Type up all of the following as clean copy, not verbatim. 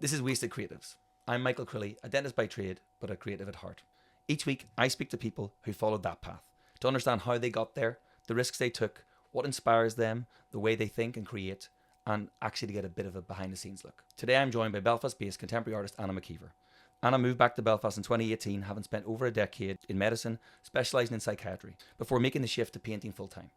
This is Wasted Creatives. I'm Michael Crilly, a dentist by trade, but a creative at heart. Each week, I speak to people who followed that path to understand how they got there, the risks they took, what inspires them, the way they think and create, and actually to get a bit of a behind-the-scenes look. Today, I'm joined by Belfast-based contemporary artist Anna McKeever. Anna moved back to Belfast in 2018, having spent over a decade in medicine, specialising in psychiatry, before making the shift to painting full-time.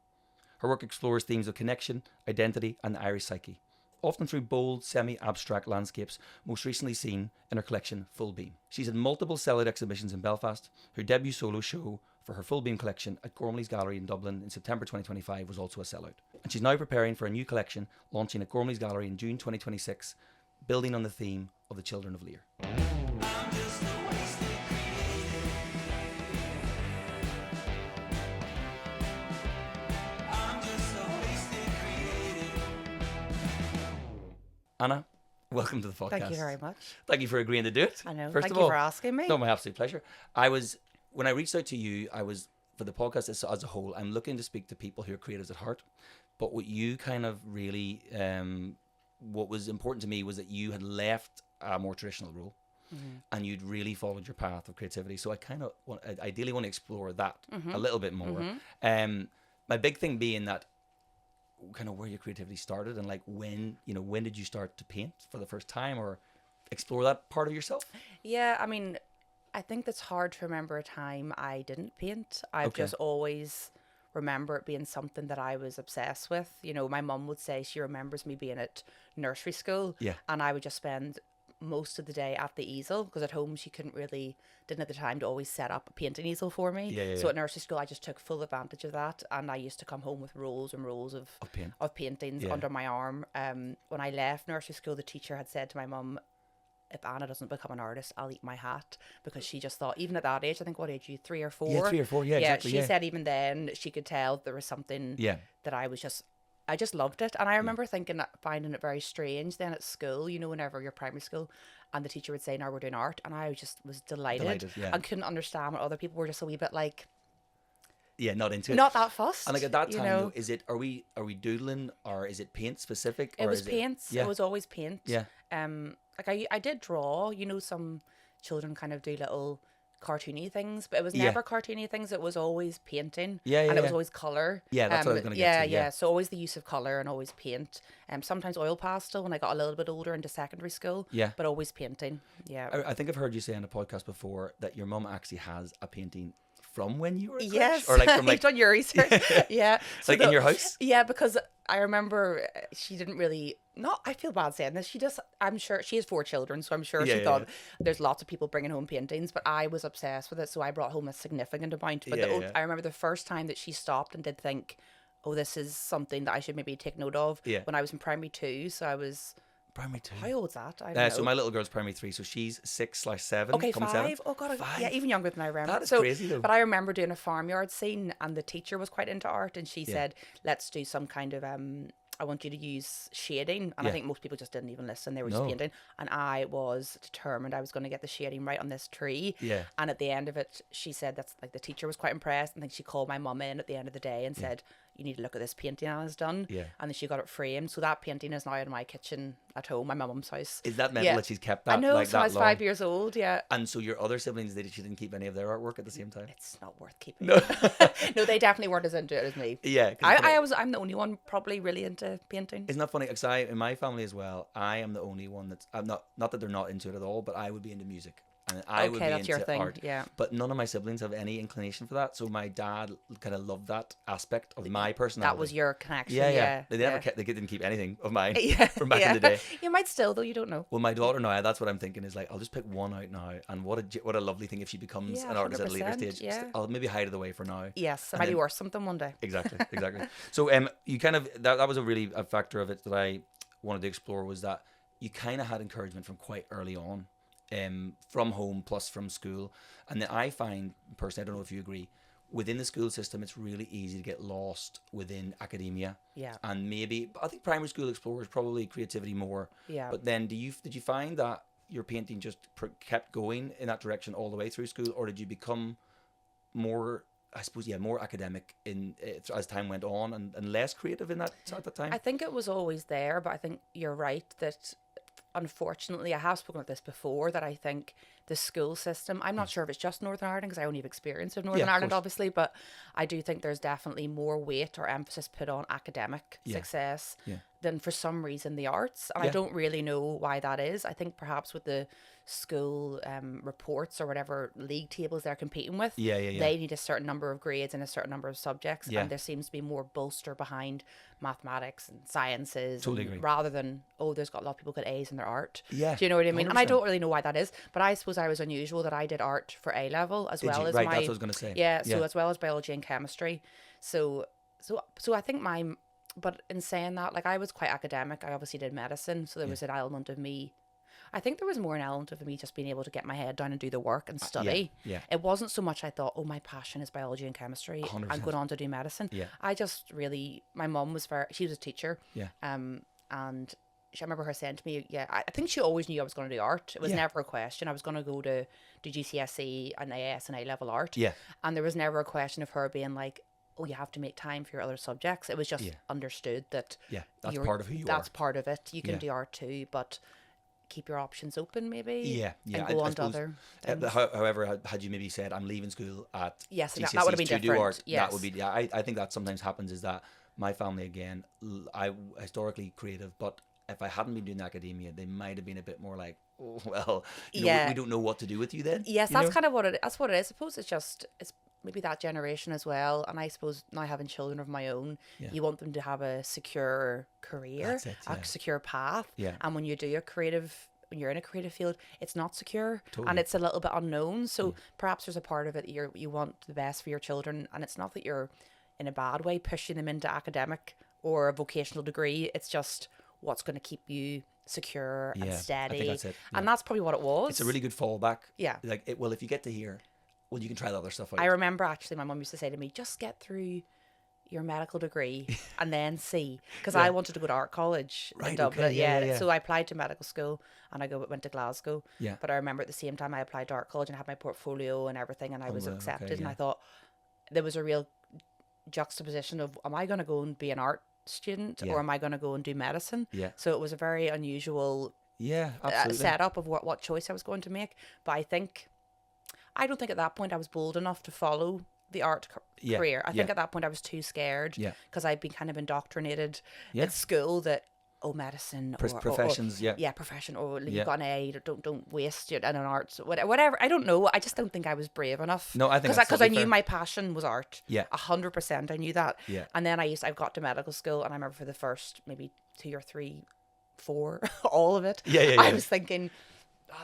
Her work explores themes of connection, identity, and the Irish psyche, often through bold, semi-abstract landscapes, most recently seen in her collection Full Beam. She's had multiple sellout exhibitions in Belfast. Her debut solo show for her Full Beam collection at Gormley's Gallery in Dublin in September 2025 was also a sellout. And she's now preparing for a new collection launching at Gormley's Gallery in June 2026, building on the theme of the Children of Lir. Anna, welcome to the podcast. Thank you very much. Thank you for agreeing to do it. I know. First Thank of you all, for asking me. No, my absolute pleasure. When I reached out to you, I was, for the podcast as a whole, I'm looking to speak to people who are creatives at heart. But what you kind of really, what was important to me was that you had left a more traditional role and you'd really followed your path of creativity. So I kind of ideally want to explore that a little bit more. My big thing being that kind of where your creativity started and like when did you start to paint for the first time or explore that part of yourself? Yeah, I mean, I think it's hard to remember a time I didn't paint. I've just always remember it being something that I was obsessed with. You know, my mum would say she remembers me being at nursery school and I would just spend most of the day at the easel because at home she didn't have the time to always set up a painting easel for me. So at nursery school I just took full advantage of that and I used to come home with rolls and rolls of paintings under my arm. When I left nursery school, the teacher had said to my mum, if Anna doesn't become an artist, I'll eat my hat, because she just thought, even at that age, I think, what age are you, 3 or 4? Yeah, 3 or 4, exactly. She said even then she could tell there was something that I just loved it. And I remember finding it very strange then at school, you know, whenever you're primary school and the teacher would say, now we're doing art. And I just was delighted and couldn't understand what other people were just a wee bit like, not into it. Not that fussed. And like at that time, though, are we doodling or is it paint specific? It was paints. It was always paint. Yeah. Like I did draw, you know, some children kind of do little cartoony things, but it was never cartoony things. It was always painting. And it was always colour. Yeah, that's what I was going to get to. Yeah. So always the use of colour and always paint. Sometimes oil pastel when I got a little bit older into secondary school. Yeah. But always painting. Yeah. I think I've heard you say on a podcast before that your mum actually has a painting from when you were a yes, or like from like you've done your research. Yeah, so like in your house. Yeah, because I remember she didn't really. I feel bad saying this. I'm sure she has 4 children, so I'm sure she thought there's lots of people bringing home paintings, but I was obsessed with it, so I brought home a significant amount. But I remember the first time that she stopped and did think, oh, this is something that I should maybe take note of. When I was in primary 2, so I was. Primary 2. How old's that? I don't know. So my little girl's primary 3, so she's 6/7. Okay, 5. 7. Oh god, 5. Yeah, even younger than I remember. That is crazy though. But I remember doing a farmyard scene, and the teacher was quite into art, and she said, "Let's do some kind of I want you to use shading," and I think most people just didn't even listen; they were just painting. And I was determined I was going to get the shading right on this tree. Yeah. And at the end of it, she said that's like the teacher was quite impressed, and then she called my mum in at the end of the day and said, you need to look at this painting Anna's done. Yeah. And then she got it framed. So that painting is now in my kitchen at home, my mum's house. Is that mental that she's kept that? I know, like so that I was long? 5 years old, And so your other siblings, she didn't keep any of their artwork at the same time? It's not worth keeping. No. No, they definitely weren't as into it as me. Yeah. I'm the only one probably really into painting. Isn't that funny? Because in my family as well, I am the only one that's, I'm not that they're not into it at all, but I would be into music. And I would be that's into your thing. art. Yeah. But none of my siblings have any inclination for that. So my dad kind of loved that aspect of my personality. That was your connection. Yeah. They didn't keep anything of mine from back in the day. You might still, though, you don't know. Well, my daughter now, that's what I'm thinking is like, I'll just pick one out now. And what a lovely thing if she becomes an artist at a later stage. Yeah. I'll maybe hide it away for now. Yes, it might be worth something one day. Exactly. So you kind of, that was a factor of it that I wanted to explore, was that you kind of had encouragement from quite early on. From home plus from school. And then I find, personally, I don't know if you agree, within the school system it's really easy to get lost within academia. Yeah. And maybe, I think primary school explores probably creativity more. Yeah. But then did you find that your painting just kept going in that direction all the way through school, or did you become more, I suppose, more academic as time went on and less creative at that time? I think it was always there, but I think you're right that unfortunately, I have spoken about this before, that I think the school system, I'm not sure if it's just Northern Ireland, because I only have experience of Northern Ireland, obviously, but I do think there's definitely more weight or emphasis put on academic success than for some reason the arts. And I don't really know why that is. I think perhaps with the school reports or whatever league tables they're competing with, they need a certain number of grades and a certain number of subjects, and there seems to be more bolster behind mathematics and sciences, rather than, there's got a lot of people get A's in their art. Do you know what I mean? 100%. And I don't really know why that is, but I suppose I was unusual that I did art for A level as well as right, my, that's what I was going to say. So as well as biology and chemistry. So I think but in saying that, like, I was quite academic. I obviously did medicine, so there was an element of me. I think there was more an element of me just being able to get my head down and do the work and study. It wasn't so much I thought, my passion is biology and chemistry. 100%. I'm going on to do medicine. I just really, my mum was she was a teacher. And I remember her saying to me, I think she always knew I was going to do art. It was never a question. I was going to go to do GCSE and AS and A-level art. And there was never a question of her being like, you have to make time for your other subjects. It was just understood that that's part of who you are. That's part of it. You can do art too, but keep your options open, maybe. And go on to other things. However, had you maybe said, I'm leaving school at GCSEs that would have been different. Do art, that would be, I think that sometimes happens, is that my family, again, I historically creative, but if I hadn't been doing academia, they might have been a bit more like, we don't know what to do with you then. Yes, that's kind of what it is. That's what it is. I suppose it's maybe that generation as well. And I suppose now having children of my own, you want them to have a secure career, a secure path. And when you do when you're in a creative field, it's not secure and it's a little bit unknown. So perhaps there's a part of it that you want the best for your children, and it's not that you're in a bad way pushing them into academic or a vocational degree. It's just what's going to keep you secure and steady. I think that's it. And that's probably what it was. It's a really good fallback. Like, if you get to here, you can try the other stuff out. I remember actually my mum used to say to me, just get through your medical degree and then see, because I wanted to go to art college in Dublin. So I applied to medical school and I went to Glasgow. But I remember at the same time I applied to art college and had my portfolio and everything, and I was accepted. And I thought there was a real juxtaposition of, am I going to go and be an art student or am I going to go and do medicine? So it was a very unusual setup of what choice I was going to make. But I don't think at that point I was bold enough to follow the art career. I think at that point I was too scared because I'd been kind of indoctrinated at school that medicine professions, profession, or you've got an A, don't waste it in an art, whatever. I don't know. I just don't think I was brave enough. No, I think because I knew my passion was art. 100%. I knew that. And then I got to medical school, and I remember for the first maybe 2 or 3, 4, all of it. I was thinking,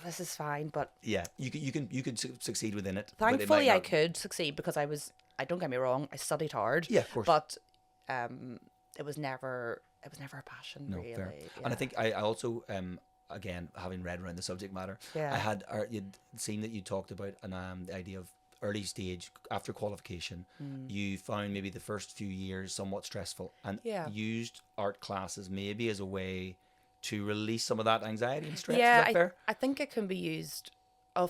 this is fine, but you could succeed within it. Thankfully, I could succeed because I don't get me wrong, I studied hard. Of course. But it was never a passion, really. Fair. And I think I also again, having read around the subject matter, you'd seen that you talked about the idea of early stage after qualification. You found maybe the first few years somewhat stressful, and used art classes maybe as a way to release some of that anxiety and stress. Is that fair? I think it can be used.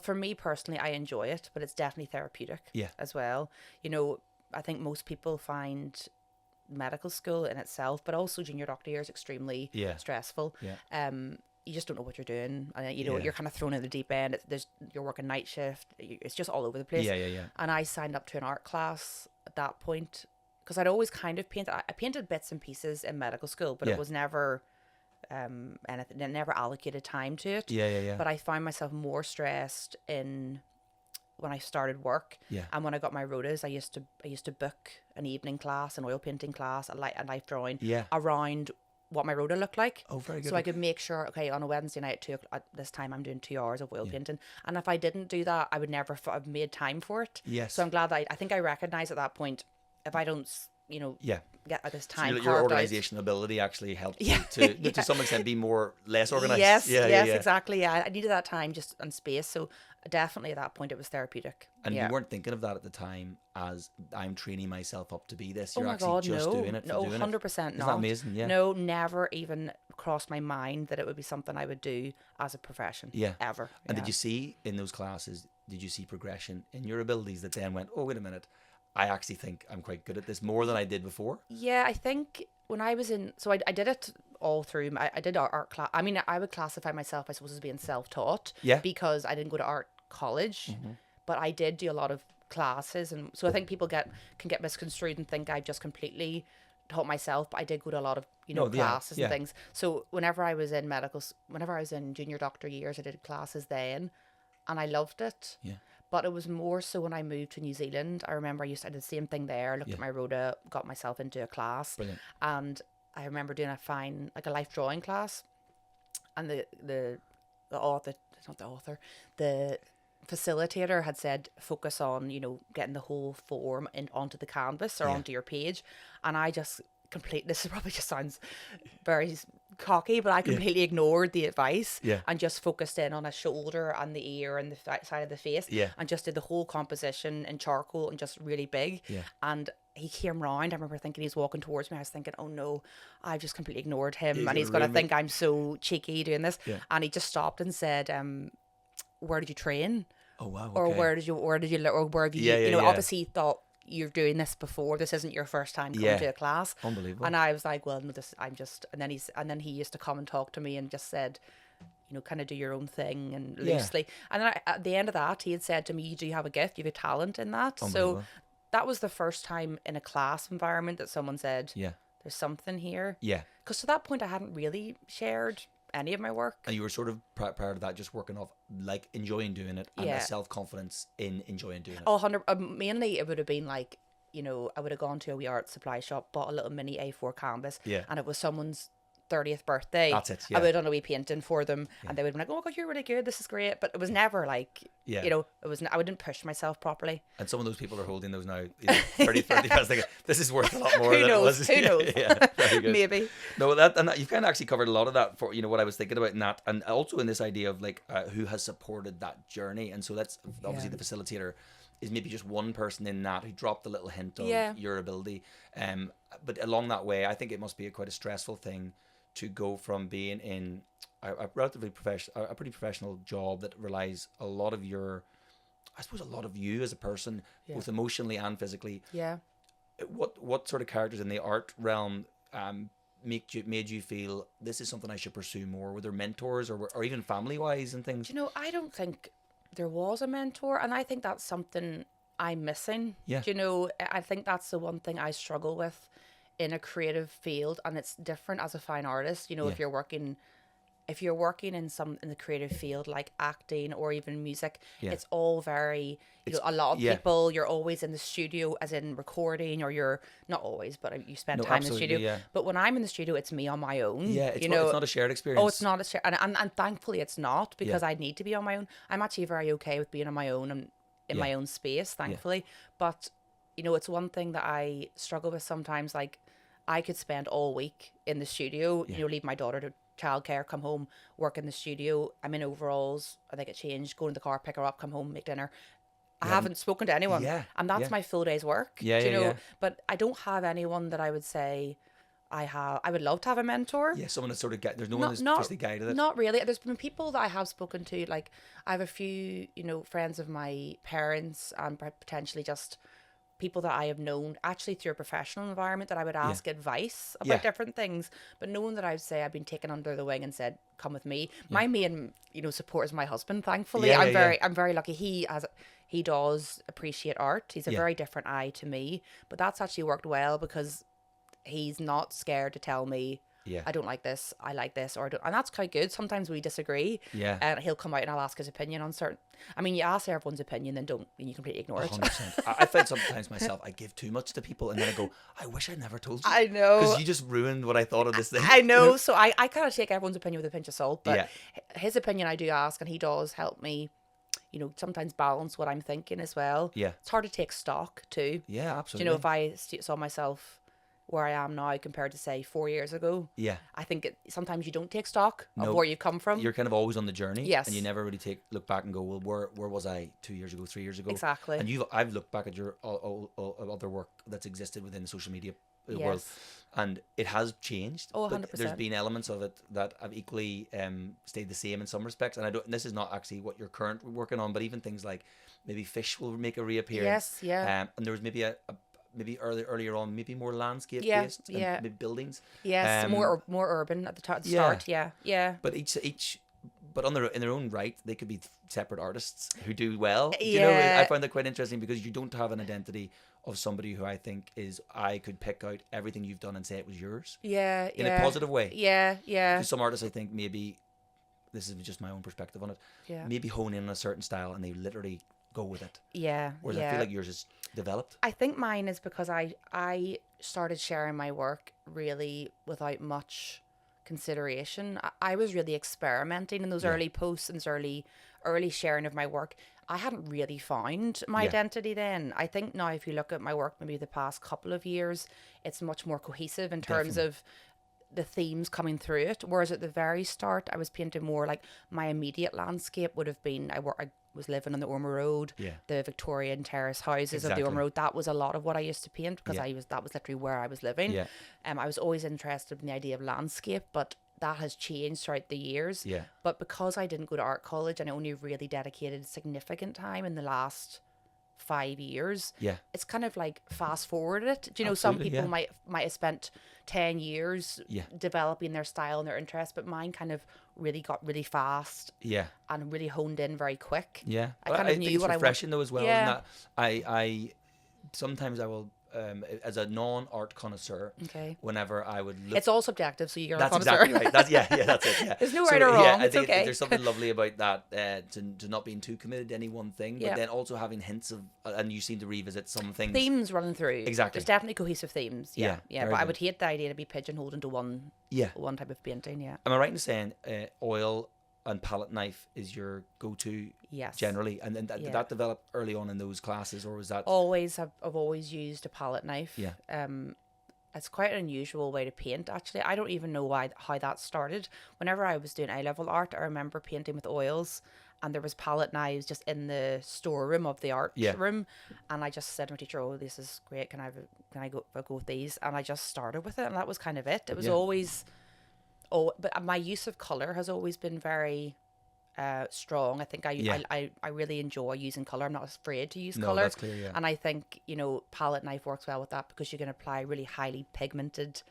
For me personally, I enjoy it, but it's definitely therapeutic as well. I think most people find medical school in itself, but also junior doctor year is extremely stressful. You just don't know what you're doing, and you're kind of thrown in the deep end. You're working night shift. It's just all over the place. And I signed up to an art class at that point because I'd always kind of painted. I painted bits and pieces in medical school, but it was never anything. It never allocated time to it. But I found myself more stressed when I started work, and when I got my rotas, I used to book an evening class, an oil painting class, a life drawing around what my rota looked like. Oh, very good. So I could make sure, okay, on a Wednesday night at 2 o'clock, this time I'm doing 2 hours of oil painting, and if I didn't do that, I would never have made time for it. So I'm glad that I think I recognized at that point, if I don't get this time so your organizational ability actually helped you to some extent be less organized. Yes, exactly. I needed that time and space. So definitely at that point it was therapeutic. And you weren't thinking of that at the time as I'm training myself up to be this. You're actually just doing it. No, 100% not. Isn't that amazing? Yeah. No, never even crossed my mind that it would be something I would do as a profession. Ever. And did you see in those classes, progression in your abilities that then went, wait a minute, I actually think I'm quite good at this more than I did before? Yeah, I think when I was so I did it all through. I did art class. I mean, I would classify myself, I suppose, as being self-taught. Yeah. Because I didn't go to art college, but I did do a lot of classes, and so I think people can get misconstrued and think I just completely taught myself. But I did go to a lot of classes and things. So whenever I was in junior doctor years, I did classes then, and I loved it. Yeah. But it was more so when I moved to New Zealand. I remember I did the same thing there. Looked at my rota, got myself into a class. Brilliant. And I remember doing a life drawing class, and the facilitator had said focus on getting the whole form onto the canvas or onto your page, and I just this probably just sounds very cocky, but I completely ignored the advice and just focused in on a shoulder and the ear and the side of the face and just did the whole composition in charcoal and just really big. And he came round. I remember thinking he was walking towards me. I was thinking, oh no, I've just completely ignored him, and he's gonna think I'm so cheeky doing this. And he just stopped and said, where did you train? Oh wow. Okay. Or where have you obviously thought you're doing this before. This isn't your first time coming to a class. Unbelievable. And I was like, well, no, and then he used to come and talk to me and just said, kind of do your own thing and loosely. And then at the end of that, he had said to me, you do have a gift, you have a talent in that. So that was the first time in a class environment that someone said, there's something here. Yeah. Because to that point, I hadn't really shared any of my work. And you were sort of prior to that just working off like enjoying doing it and the self-confidence in enjoying doing it. Oh, 100. Mainly it would have been like, I would have gone to a wee art supply shop, bought a little mini A4 canvas, and it was someone's 30th birthday. That's it. I would have done a wee painting for them, and they would be like, "Oh God, you're really good. This is great." But it was never like, it was. I wouldn't push myself properly. And some of those people are holding those now. 30, thinking, this is worth a lot more. Who knows? Who knows? Very good. Maybe. No, that you've kind of actually covered a lot of that for what I was thinking about in that, and also in this idea of like who has supported that journey, and so that's obviously the facilitator is maybe just one person in that who dropped a little hint of your ability. But along that way, I think it must be quite a stressful thing to go from being in a relatively a pretty professional job that relies a lot of you as a person, both emotionally and physically. Yeah. What sort of characters in the art realm made you feel this is something I should pursue more? Were there mentors or even family wise and things? I don't think there was a mentor, and I think that's something I'm missing. Yeah. I think that's the one thing I struggle with in a creative field, and it's different as a fine artist. If you're working in the creative field like acting or even music, it's all very a lot of people, you're always in the studio as in recording, or you're not always, but you spend time in the studio. But when I'm in the studio, it's me on my own. It's not a shared experience. Oh, it's not a shared, and thankfully it's not, because I need to be on my own. I'm actually very okay with being on my own and in my own space, thankfully. But it's one thing that I struggle with sometimes. Like, I could spend all week in the studio, leave my daughter to childcare, come home, work in the studio. I'm in overalls, I get changed, go in the car, pick her up, come home, make dinner. I haven't spoken to anyone, and that's my full day's work. But I don't have anyone that I would say I would love to have a mentor. Yeah, someone that's sort of there's no one that's officially guided it. Not really. There's been people that I have spoken to, like I have a few, friends of my parents, and potentially just people that I have known actually through a professional environment that I would ask advice about different things, but no one that I would say I've been taken under the wing and said, come with me. My main, support is my husband, thankfully. I'm very lucky. He does appreciate art. He's a very different eye to me, but that's actually worked well because he's not scared to tell me, I don't like this, I like this, and that's quite good. Sometimes we disagree, and he'll come out and I'll ask his opinion on certain. I mean, you ask everyone's opinion, then you completely ignore 100%. it. I find sometimes myself, I give too much to people, and then I go, I wish I'd never told you. I know, because you just ruined what I thought of this thing. I know, so I kind of take everyone's opinion with a pinch of salt, but his opinion I do ask, and he does help me. Sometimes balance what I'm thinking as well. Yeah, it's hard to take stock too. Yeah, absolutely. If I saw myself where I am now compared to say 4 years ago, I think sometimes you don't take stock of where you come from. You're kind of always on the journey, and you never really look back and go, well, where was I 2 years ago, 3 years ago? Exactly. And I've looked back at your all other work that's existed within the social media world, and it has changed. Oh, 100%. There's been elements of it that have equally stayed the same in some respects, and this is not actually what you're currently working on, but even things like maybe fish will make a reappearance. Yes, yeah. And there was maybe maybe earlier on, maybe more landscape Yeah, based, yeah. and maybe buildings. Yes, more urban at the start. Yeah, yeah. But but in their own right, they could be separate artists who do well. Do you know? Yeah. I find that quite interesting because you don't have an identity of somebody who I think I could pick out everything you've done and say it was yours. Yeah, in a positive way. Yeah, yeah. Because some artists, I think, maybe, this is just my own perspective on it, maybe hone in on a certain style and they literally go with it. Yeah. Whereas I feel like yours is developed. I think mine is because I started sharing my work really without much consideration. I was really experimenting in those early posts and those early sharing of my work. I hadn't really found my identity then. I think now if you look at my work maybe the past couple of years, it's much more cohesive in terms of the themes coming through it. Whereas at the very start, I was painting more like my immediate landscape would have been, I was living on the Ormer Road, the Victorian terrace houses of the Ormer Road. That was a lot of what I used to paint because that was literally where I was living. Yeah. I was always interested in the idea of landscape, but that has changed throughout the years. Yeah. But because I didn't go to art college and I only really dedicated significant time in the last 5 years, it's kind of like fast forwarded it. Do you know, some people might have spent 10 years developing their style and their interest, but mine kind of really got really fast and really honed in very quick. Yeah. I kind of knew what I wanted. Refreshing though as well. Yeah. That I sometimes I will as a non-art connoisseur, whenever I would look, it's all subjective, so you're a that's connoisseur. exactly right. That's that's it. Yeah. There's no right or wrong. Yeah, I think okay. there's something lovely about that, to not being too committed to any one thing, but then also having hints of, and you seem to revisit some things. Themes running through. Exactly. There's definitely cohesive themes. Yeah. But good. I would hate the idea to be pigeonholed into one type of painting. Yeah. Am I right in saying oil and palette knife is your go-to generally, and then did that develop early on in those classes, or was that I've always used a palette knife. It's quite an unusual way to paint, actually. I don't even know how that started. Whenever I was doing A-level art, I remember painting with oils, and there was palette knives just in the storeroom of the art room, and I just said to my teacher, "Oh, this is great, can I go with these?" And I just started with it, and that was kind of it. It was always but my use of color has always been very strong. I think I really enjoy using color. I'm not afraid to use color. That's clear, and I think, palette knife works well with that because you can apply really highly pigmented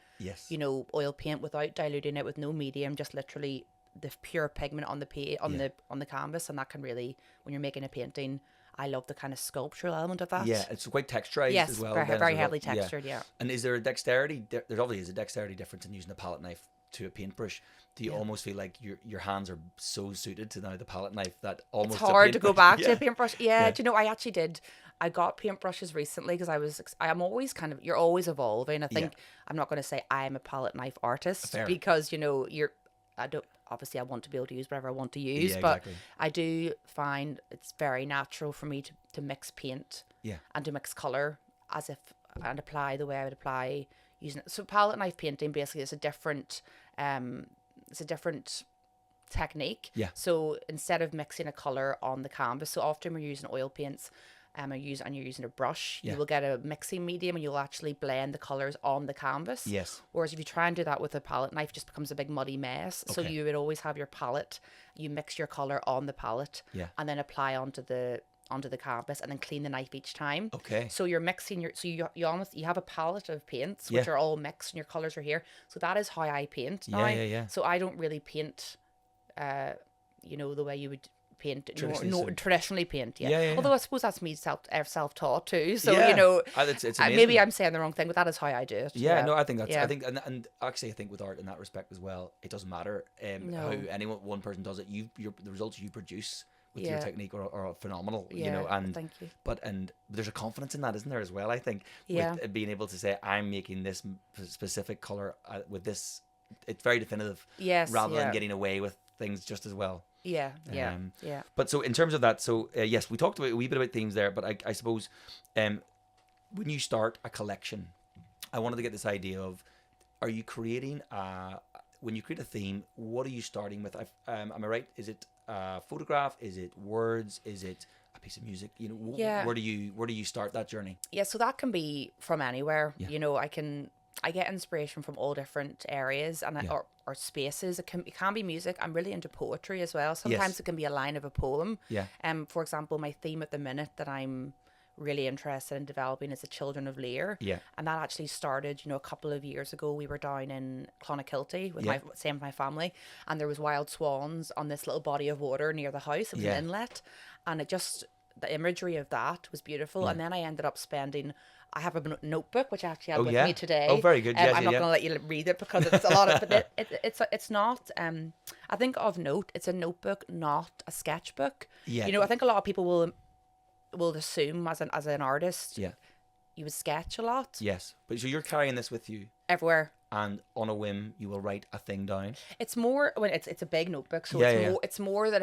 oil paint without diluting it with no medium, just literally the pure pigment on the canvas, and that can really, when you're making a painting, I love the kind of sculptural element of that. Yeah, it's quite texturized as well. Yes, very heavily textured, And is there a dexterity? There obviously is a dexterity difference in using a palette knife to a paintbrush. Do you almost feel like your hands are so suited to now the palette knife that almost it's hard to go back to a paintbrush? Do you know, I actually did. I got paintbrushes recently because I'm always you're always evolving. I think I'm not going to say I'm a palette knife artist because obviously I want to be able to use whatever I want to use, but I do find it's very natural for me to mix paint and to mix color and apply the way I would apply using it. So palette knife painting basically is a different technique. Yeah. So instead of mixing a color on the canvas, so often we're using oil paints, and you're using a brush, you will get a mixing medium and you'll actually blend the colors on the canvas. Yes. Whereas if you try and do that with a palette knife, it just becomes a big muddy mess. Okay. So you would always have your palette, you mix your color on the palette, and then apply onto the canvas, and then clean the knife each time. Okay. So you're mixing you have a palette of paints which are all mixed, and your colors are here. So that is how I paint now. Yeah. So I don't really paint, the way you would paint traditionally paint. Yeah. Although I suppose that's me self-taught too. So it's maybe I'm saying the wrong thing, but that is how I do it. Yeah. No, I think that's. I think and actually I think with art in that respect as well, it doesn't matter how one person does it. The results you produce with your technique are phenomenal, and thank you. But there's a confidence in that, isn't there, as well? I think with being able to say I'm making this specific color with this, it's very definitive. Yes, rather than getting away with things just as well. Yeah. But so in terms of that, yes, we talked a wee bit about themes there, but I suppose when you start a collection, I wanted to get this idea of, are you creating when you create a theme, what are you starting with? Am I right? Is it a photograph? Is it words? Is it a piece of music? Where do you start that journey? Yeah, so that can be from anywhere. I get inspiration from all different areas or spaces. It can be music. I'm really into poetry as well. Sometimes it can be a line of a poem. Yeah. For example, my theme at the minute that I'm really interested in developing is the Children of Lir. Yeah. And that actually started, a couple of years ago. We were down in Clonakilty with my family, and there was wild swans on this little body of water near the house. It was an inlet, and the imagery of that was beautiful. And then I ended up I have a notebook which I actually have with me today. Oh, very good. I'm not going to let you read it because it's a lot of, but it's not. I think of note, it's a notebook, not a sketchbook. Yeah. I think a lot of people will assume as an artist, you would sketch a lot. Yes, but so you're carrying this with you everywhere, and on a whim you will write a thing down. It's more when it's a big notebook, so it's more that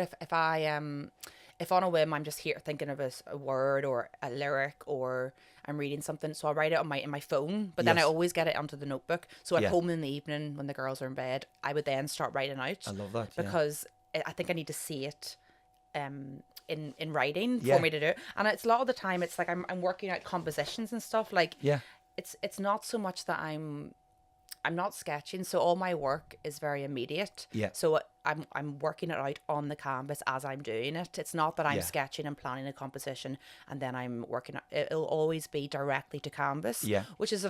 if on a whim I'm just here thinking of a word or a lyric or I'm reading something, so I write it in my phone, but then I always get it onto the notebook. So at home in the evening when the girls are in bed, I would then start writing out. I love that because I think I need to see it in writing for me to do it. And it's a lot of the time it's like I'm working out compositions and stuff. Like it's not so much that I'm not sketching, so all my work is very immediate. Yeah. So I'm working it out on the canvas as I'm doing it. It's not that I'm sketching and planning a composition and then I'm working. It'll always be directly to canvas. Yeah. Which is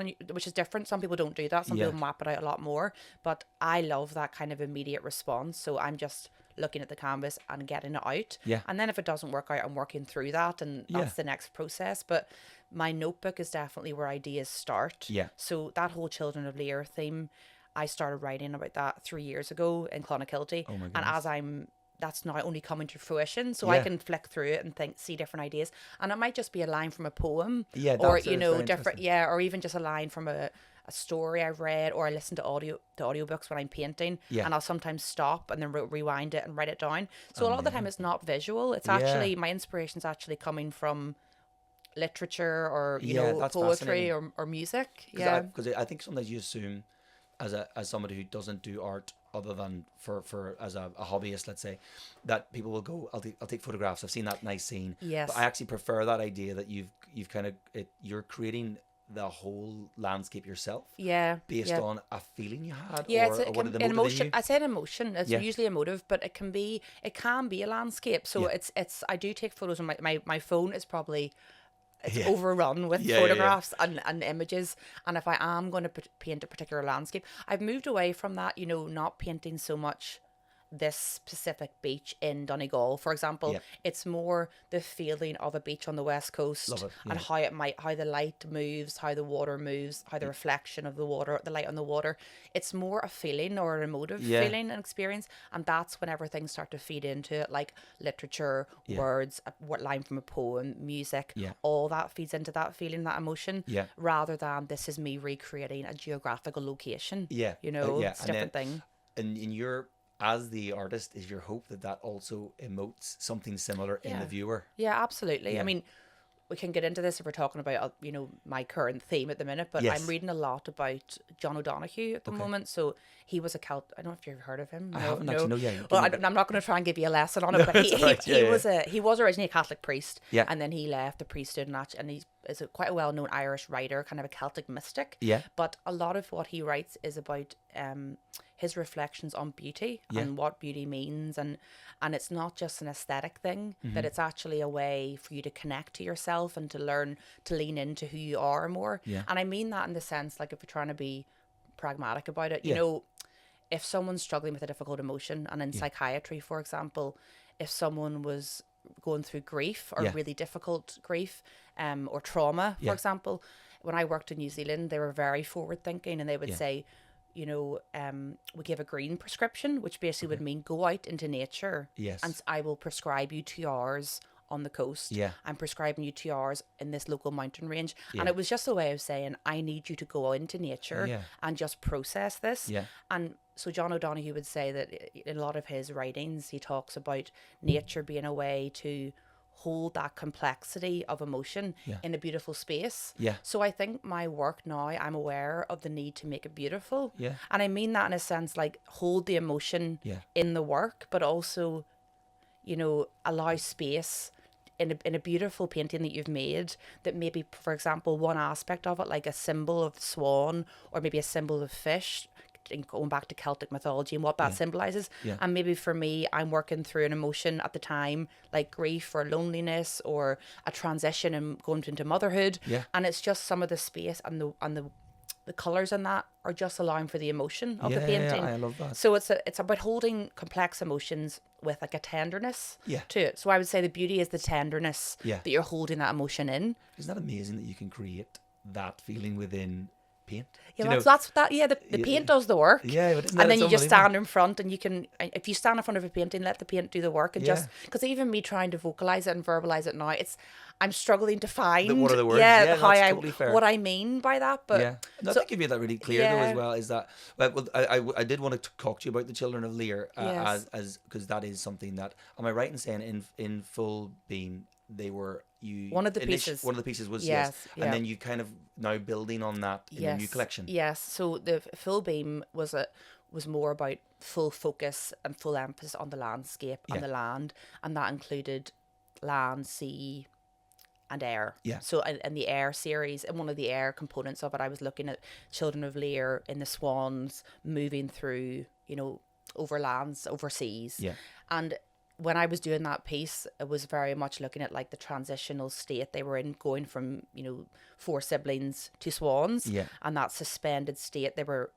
different. Some people don't do that. Some people map it out a lot more. But I love that kind of immediate response. So I'm just looking at the canvas and getting it out. Yeah. And then if it doesn't work out, I'm working through that, and that's the next process. But my notebook is definitely where ideas start. Yeah. So that whole Children of Lir theme, I started writing about that 3 years ago in Clonakilty. Oh my goodness. And that's now only coming to fruition, so I can flick through it and see different ideas. And it might just be a line from a poem. Yeah. Or different. Yeah. Or even just a line from a story I've read, or I listen to audiobooks when I'm painting, and I'll sometimes stop and then rewind it and write it down. So a lot of the time it's not visual. It's actually my inspiration's actually coming from literature or poetry or music. Because I think sometimes you assume as somebody who doesn't do art other than for as a hobbyist, let's say, that people will go, I'll take photographs. I've seen that nice scene. Yes. But I actually prefer that idea that you've kind of you're creating the whole landscape yourself. Based on a feeling you had. Or what the emotion. I say an emotion. It's usually emotive, but it can be a landscape. So it's I do take photos, and my phone is probably overrun with photographs and images. And if I am going to paint a particular landscape, I've moved away from that, not painting so much this specific beach in Donegal, for example. It's more the feeling of a beach on the west coast, and how the light moves, how the water moves, how the reflection of the light on the water. It's more a feeling or an emotive feeling and experience, and that's when everything starts to feed into it, like literature, words, a line from a poem, music. All that feeds into that feeling, that emotion, rather than this is me recreating a geographical location. It's a different thing. And in your as the artist, is your hope that also emotes something similar in the viewer? Yeah, absolutely. I mean, we can get into this if we're talking about, my current theme at the minute, but I'm reading a lot about John O'Donoghue at the moment. So he was a Celt. I don't know if you've heard of him. I haven't actually. No, yeah. Well, I'm not going to try and give you a lesson on it, but he was originally a Catholic priest, and then he left the priesthood and he is quite a well-known Irish writer, kind of a Celtic mystic. But a lot of what he writes is about his reflections on beauty and what beauty means, and it's not just an aesthetic thing, that it's actually a way for you to connect to yourself and to learn to lean into who you are more. And I mean that in the sense, like, if you're trying to be pragmatic about it, if someone's struggling with a difficult emotion, and in psychiatry, for example, if someone was going through grief or really difficult grief or trauma, for example, when I worked in New Zealand, they were very forward thinking, and they would say, we give a green prescription, which basically would mean go out into nature, and I will prescribe you 2 hours on the coast. I'm prescribing you 2 hours in this local mountain range. And it was just a way of saying, I need you to go into nature and just process this. And so John O'Donoghue would say that in a lot of his writings, he talks about nature being a way to hold that complexity of emotion in a beautiful space. So I think my work now, I'm aware of the need to make it beautiful. And I mean that in a sense, like, hold the emotion in the work, but also, allow space in a beautiful painting that you've made, that maybe, for example, one aspect of it, like a symbol of the swan or maybe a symbol of fish, and going back to Celtic mythology and what that symbolizes. Yeah. And maybe for me, I'm working through an emotion at the time, like grief or loneliness or a transition and going into motherhood. Yeah. And it's just some of the space and the colours in that are just allowing for the emotion of the painting. Yeah, I love that. So it's about holding complex emotions with like a tenderness to it. So I would say the beauty is the tenderness that you're holding that emotion in. Isn't that amazing that you can create that feeling within paint? Yeah, that's that. Yeah, the paint does the work. Yeah, but and then you just stand in front, and you can, if you stand in front of a painting, let the paint do the work, and just because even me trying to vocalize it and verbalize it now, I'm struggling to find what are the words? What I mean by that. But I think you made that really clear though as well. Is that I did want to talk to you about the Children of Lir as because that is something that, am I right in saying in full beam they were one of the pieces was and then you kind of now building on that in a new collection. Yes, so the full beam was more about full focus and full emphasis on the landscape and the land, and that included land, sea, and air. Yeah. So in the air series, in one of the air components of it, I was looking at Children of Lir in the swans moving through, over lands, over seas. Yeah. And when I was doing that piece, it was very much looking at like the transitional state they were in, going from 4 siblings to swans, and that suspended state they were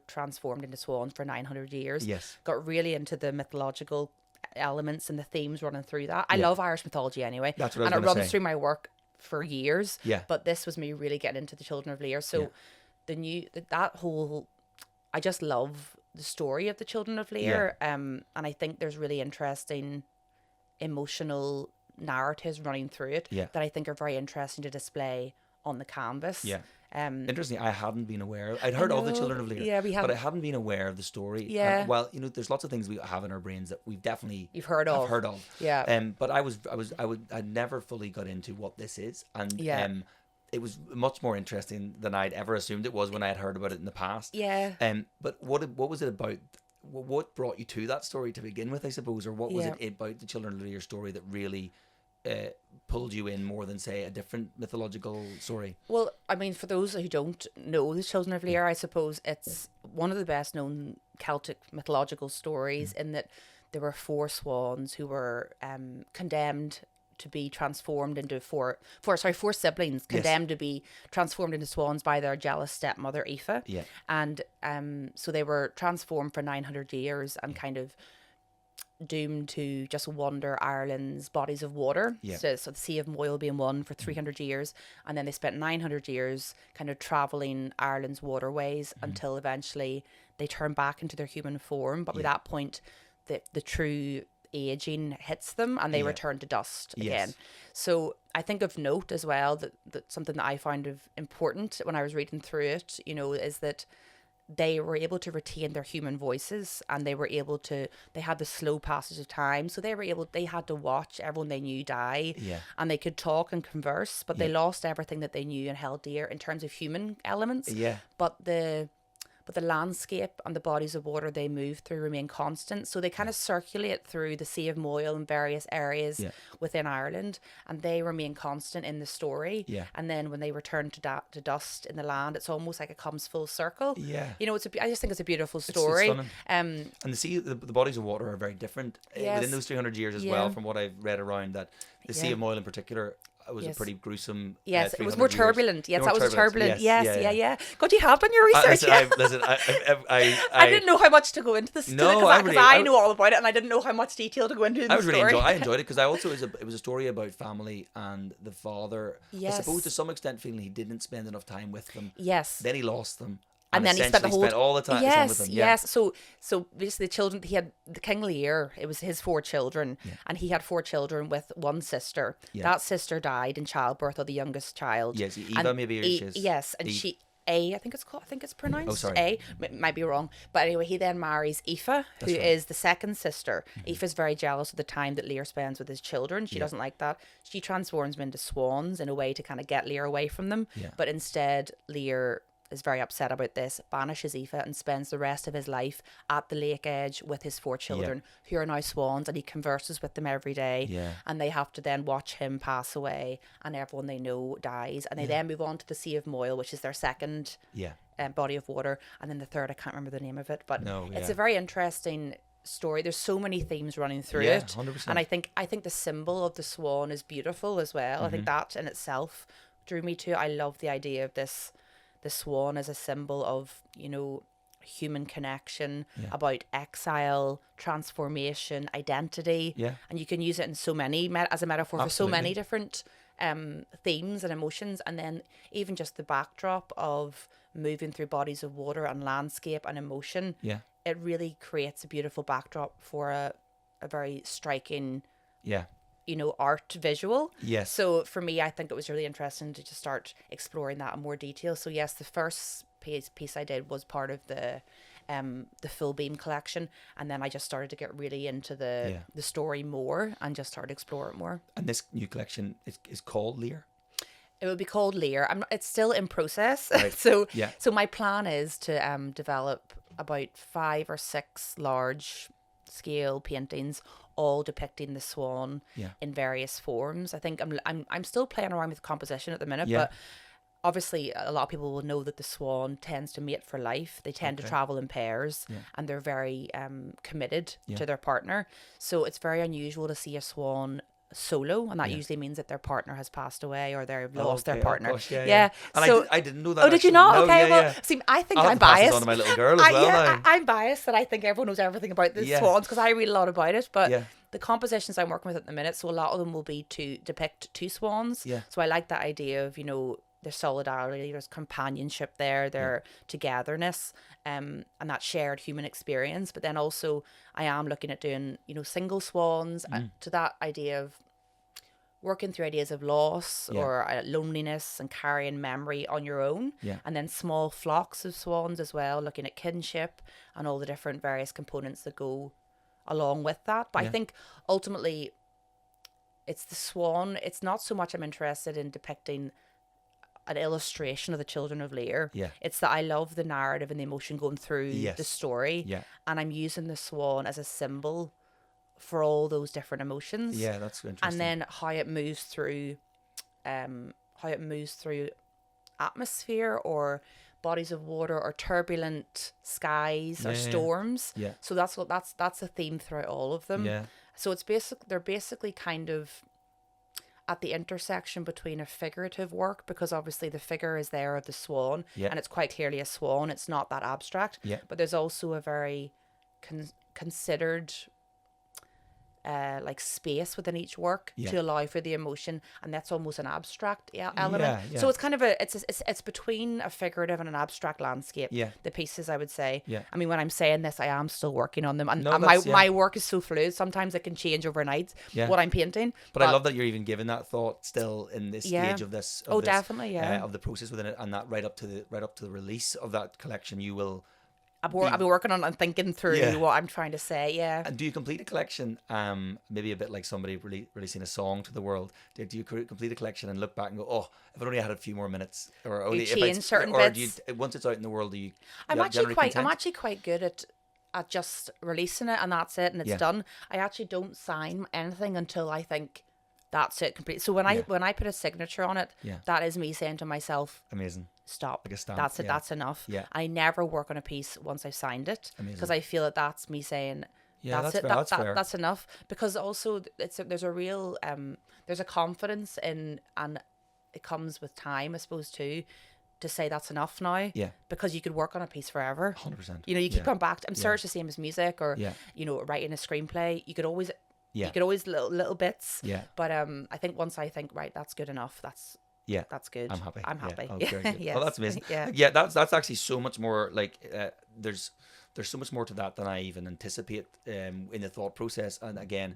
transformed into swans for 900 years. Yes, got really into the mythological elements and the themes running through that. I love Irish mythology anyway, that's what and it runs through my work for years. Yeah, but this was me really getting into the Children of Lir. So that whole, I just love the story of the Children of Lir, and I think there's really interesting emotional narratives running through it that I think are very interesting to display on the canvas. Yeah. Interesting. I hadn't been aware. I'd heard of the Children of Lir, but I hadn't been aware of the story. Yeah. And, there's lots of things we have in our brains that we've definitely heard of. Yeah. But I never fully got into what this is, and it was much more interesting than I'd ever assumed it was when I had heard about it in the past. Yeah. But what was it about? What brought you to that story to begin with, I suppose, or what was it about the Children of Lir story that really pulled you in more than, say, a different mythological story? Well, I mean, for those who don't know the Children of Lir, I suppose it's one of the best known Celtic mythological stories in that there were 4 swans who were condemned to be transformed into four siblings condemned to be transformed into swans by their jealous stepmother Aoife. Yeah. And so they were transformed for 900 years and kind of doomed to just wander Ireland's bodies of water. Yeah. So the Sea of Moyle being one for 300 years, and then they spent 900 years kind of traveling Ireland's waterways until eventually they turned back into their human form. But by that point, the true aging hits them and they return to dust again. So I think of note as well that something that I found important when I was reading through it, is that they were able to retain their human voices, and they had the slow passage of time, so they had to watch everyone they knew die, and they could talk and converse, but they lost everything that they knew and held dear in terms of human elements. But the landscape and the bodies of water they move through remain constant. So they kind of circulate through the Sea of Moyle in various areas within Ireland, and they remain constant in the story. Yeah. And then when they return to dust in the land, it's almost like it comes full circle. Yeah. I just think it's a beautiful story. It's stunning. And the bodies of water are very different within those 300 years as well, from what I've read around that. The Sea of Moyle in particular, it was a pretty gruesome. Yes, it was more turbulent. Yes, that was turbulent. Yes. God, you have done your research. I didn't know how much to go into this. No, because I know all about it, and I didn't know how much detail to go into. I enjoyed it because it was a story about family and the father. Yes. I suppose to some extent feeling he didn't spend enough time with them. Yes. Then he lost them. And then he spent all the time with them. Yes. So basically the children, he had the King Lear, it was his 4 children, and he had 4 children with one sister. Yeah. That sister died in childbirth of the youngest child. Yes, Eva maybe. Yes, and she... I think it's pronounced. Oh, sorry. Might be wrong. But anyway, he then marries Aoife, who is the second sister. Mm-hmm. Aoife's very jealous of the time that Lear spends with his children. She doesn't like that. She transforms them into swans in a way to kind of get Lear away from them. Yeah. But instead, Lear is very upset about this, banishes Aoife and spends the rest of his life at the lake edge with his 4 children who are now swans, and he converses with them every day, and they have to then watch him pass away, and everyone they know dies, and they then move on to the Sea of Moyle, which is their second body of water, and then the third, I can't remember the name of it, but it's a very interesting story. There's so many themes running through it, 100%. and I think the symbol of the swan is beautiful as well. I think that in itself drew me to it. I love the idea of the swan as a symbol of, you know, human connection, about exile, transformation, identity, and you can use it in so many as a metaphor for so many different themes and emotions. And then even just the backdrop of moving through bodies of water and landscape and emotion, it really creates a beautiful backdrop for a very striking you know, art visual. Yes. So for me, I think it was really interesting to just start exploring that in more detail. So yes, the first piece I did was part of the Full Beam collection, and then I just started to get really into the story more and just started to explore it more. And this new collection is called Lir? It would be called Lir. It's still in process. Right. So my plan is to develop about 5 or 6 large scale paintings, all depicting the swan in various forms. I think I'm still playing around with composition at the minute, but obviously a lot of people will know that the swan tends to mate for life. They tend to travel in pairs, and they're very committed to their partner. So it's very unusual to see a swan solo, and that usually means that their partner has passed away or they've lost their partner. Gosh, And so I didn't know that. Oh, did you not? No, okay, see, I think I'm biased. On to my little girl as well. I'm biased that I think everyone knows everything about the swans because I read a lot about it. But the compositions I'm working with at the minute, so a lot of them will be to depict 2 swans. So I like that idea of, you know, there's solidarity, there's companionship there, their togetherness, and that shared human experience. But then also I am looking at doing, you know, single swans to that idea of working through ideas of loss or loneliness and carrying memory on your own. And then small flocks of swans as well, looking at kinship and all the different various components that go along with that. But I think ultimately it's the swan. It's not so much I'm interested in depicting an illustration of the Children of Lir. It's that I love the narrative and the emotion going through the story. And I'm using the swan as a symbol for all those different emotions. That's interesting. And then how it moves through atmosphere or bodies of water or turbulent skies or storms. So that's a theme throughout all of them. So they're basically kind of at the intersection between a figurative work, because obviously the figure is there of the swan and it's quite clearly a swan. It's not that abstract. But there's also a very considered like space within each work to allow for the emotion, and that's almost an abstract element. So it's kind of it's between a figurative and an abstract landscape. The pieces, I would say. I mean, when I'm saying this, I am still working on them, and my work is so fluid. Sometimes it can change overnight what I'm painting. But I love that you're even giving that thought still in this stage of this. Definitely, of the process within it, and that right up to the release of that collection, you will. I'll be working on it and thinking through what I'm trying to say. And do you complete a collection, maybe a bit like somebody releasing a song to the world? Do you complete a collection and look back and go, oh, if I only had a few more minutes, or only you change certain or bits? Once it's out in the world, do you? I'm actually quite good at just releasing it and that's it and it's done. I actually don't sign anything until I think that's it complete. So when I put a signature on it, that is me saying to myself, amazing. Stop. Like a stamp. That's it. That's enough. I never work on a piece once I've signed it, because I feel that's me saying that's it. Fair. That's enough. Because also there's a real there's a confidence in, and it comes with time, I suppose, too, to say that's enough now. Because you could work on a piece forever. 100%. You know, you keep going back. I'm sure it's the same as music or you know, writing a screenplay. You could always little bits. But I think once I think, right, that's good enough. That's good. I'm happy. Oh, very good. Yes. Oh, that's amazing. That's actually so much more like there's so much more to that than I even anticipate in the thought process. And again,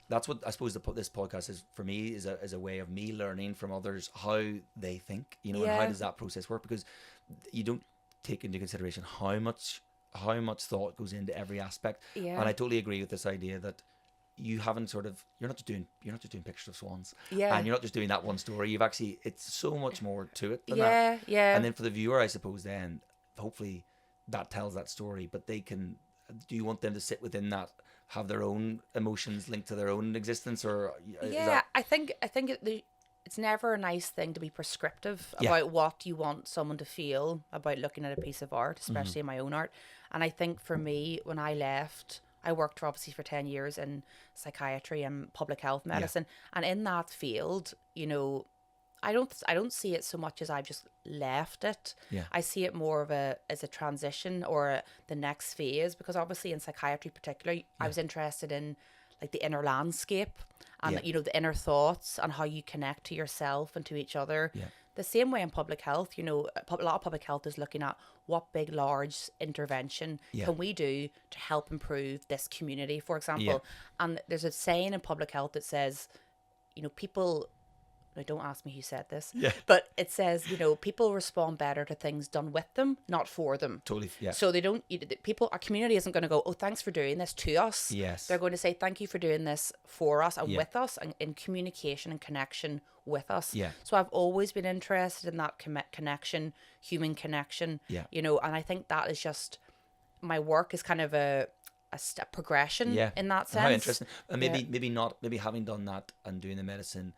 that's what I suppose this podcast is for me, is a way of me learning from others how they think, you know, and how does that process work, because you don't take into consideration how much thought goes into every aspect. And I totally agree with this idea that you haven't you're not just doing pictures of swans, Yeah. and you're not just doing that one story. You've actually, it's so much more to it than Yeah, that. yeah. And then for the viewer, I suppose, then hopefully that tells that story, but they can. Do you want them to sit within that, have their own emotions linked to their own existence, or I think it's never a nice thing to be prescriptive Yeah. about what you want someone to feel about looking at a piece of art, especially in my own art. And I think for me, when I left, I worked obviously for 10 years in psychiatry and public health medicine, and in that field, you know, I don't see it so much as I've just left it. Yeah. I see it more of as a transition or the next phase, because obviously in psychiatry particularly, I was interested in like the inner landscape and you know, the inner thoughts and how you connect to yourself and to each other. Yeah. The same way in public health, you know, a lot of public health is looking at what big, large intervention can we do to help improve this community, for example. And there's a saying in public health that says, you know, people, now don't ask me who said this, but it says, you know, people respond better to things done with them, not for them. Totally, yeah. So they don't, our community isn't going to go, oh, thanks for doing this to us. Yes. They're going to say, thank you for doing this for us and with us, and in communication and connection with us. Yeah. So I've always been interested in that connection, human connection, you know, and I think that is just, my work is kind of a step progression in that sense. How interesting. And maybe having done that and doing the medicine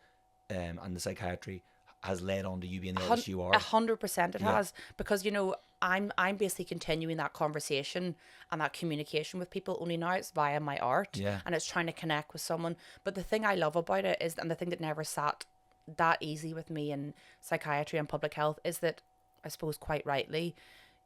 and the psychiatry has led on to you being the artist you are. 100% it has, because you know, I'm basically continuing that conversation and that communication with people, only now it's via my art, and it's trying to connect with someone. But the thing I love about it is, and the thing that never sat that easy with me in psychiatry and public health, is that, I suppose quite rightly,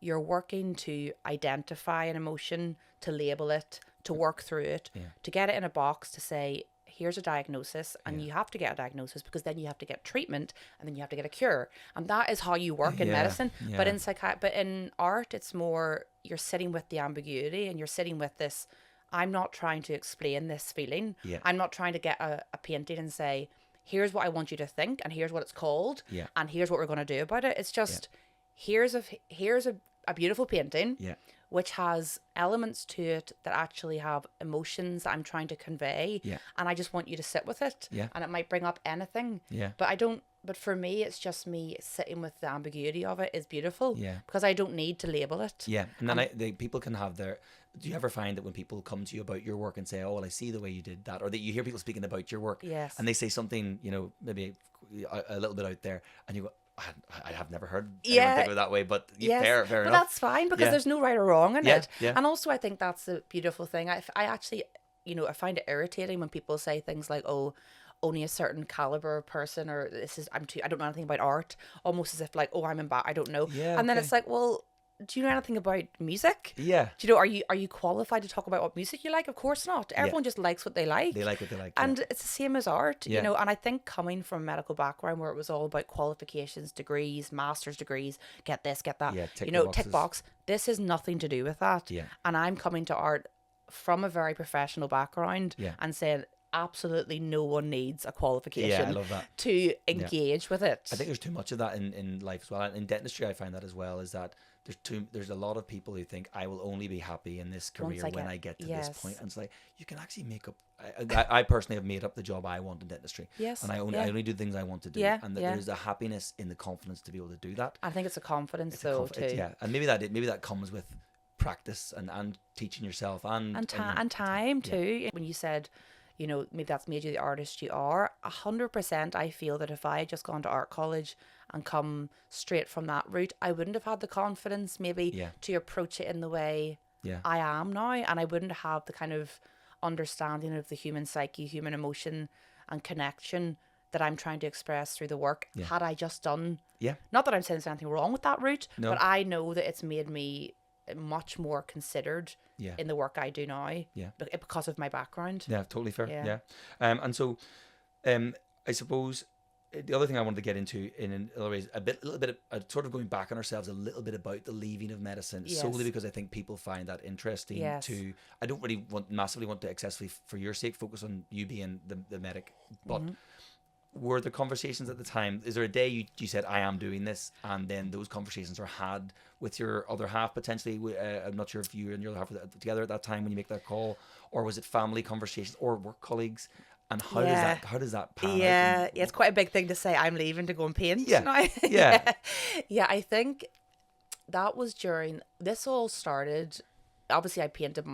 you're working to identify an emotion, to label it, to work through it, to get it in a box, to say, here's a diagnosis, and you have to get a diagnosis, because then you have to get treatment, and then you have to get a cure, and that is how you work in medicine. But in art, it's more, you're sitting with the ambiguity, and you're sitting with this, I'm not trying to explain this feeling. I'm not trying to get a painting and say, here's what I want you to think, and here's what it's called, and here's what we're going to do about it. It's just, here's a beautiful painting, which has elements to it that actually have emotions that I'm trying to convey, and I just want you to sit with it, and it might bring up anything, but for me, it's just me sitting with the ambiguity of it is beautiful, because I don't need to label it. And then people can have their, do you ever find that when people come to you about your work and say, oh, well, I see the way you did that, or that you hear people speaking about your work, and they say something, you know, maybe a little bit out there, and you go, I have never heard anyone think of it that way, but fair but enough. That's fine, because there's no right or wrong in it. Yeah. And also, I think that's the beautiful thing. I actually, you know, I find it irritating when people say things like, oh, only a certain caliber of person, or I don't know anything about art, almost as if like, oh, I don't know. And then it's like, well, do you know anything about music? Do you know, are you qualified to talk about what music you like? Of course not. Everyone just likes what they like. They like what they like. And it's the same as art, you know. And I think coming from a medical background where it was all about qualifications, degrees, master's degrees, get this, get that, you know, tick box. This has nothing to do with that. And I'm coming to art from a very professional background and saying, absolutely no one needs a qualification I love that. to engage with it. I think there's too much of that in life as well. In dentistry, I find that as well, is that there's a lot of people who think, I will only be happy in this career when I get to this point. And it's like, you can actually make up, I personally have made up the job I want in dentistry. And I only do things I want to do. And there's a happiness in the confidence to be able to do that. I think it's a confidence too. And maybe that comes with practice and teaching yourself and time too. When you said, you know, maybe that's made you the artist you are, 100%. I feel that if I had just gone to art college and come straight from that route, I wouldn't have had the confidence maybe to approach it in the way I am now, and I wouldn't have the kind of understanding of the human psyche, human emotion and connection that I'm trying to express through the work had I just done. Not that I'm saying there's anything wrong with that route, but I know that it's made me much more considered in the work I do now because of my background. Totally fair. And so I suppose the other thing I wanted to get into in other ways, a little bit of, sort of going back on ourselves a little bit about the leaving of medicine, solely because I think people find that interesting to, I don't really massively want to excessively, for your sake, focus on you being the medic, but were there conversations at the time? Is there a day you said, I am doing this, and then those conversations are had with your other half potentially? I'm not sure if you and your other half were together at that time when you make that call, or was it family conversations or work colleagues? And how does that pan out? Yeah, it's quite a big thing to say, I'm leaving to go and paint now. Yeah. Yeah, I think that was during, this all started, obviously I painted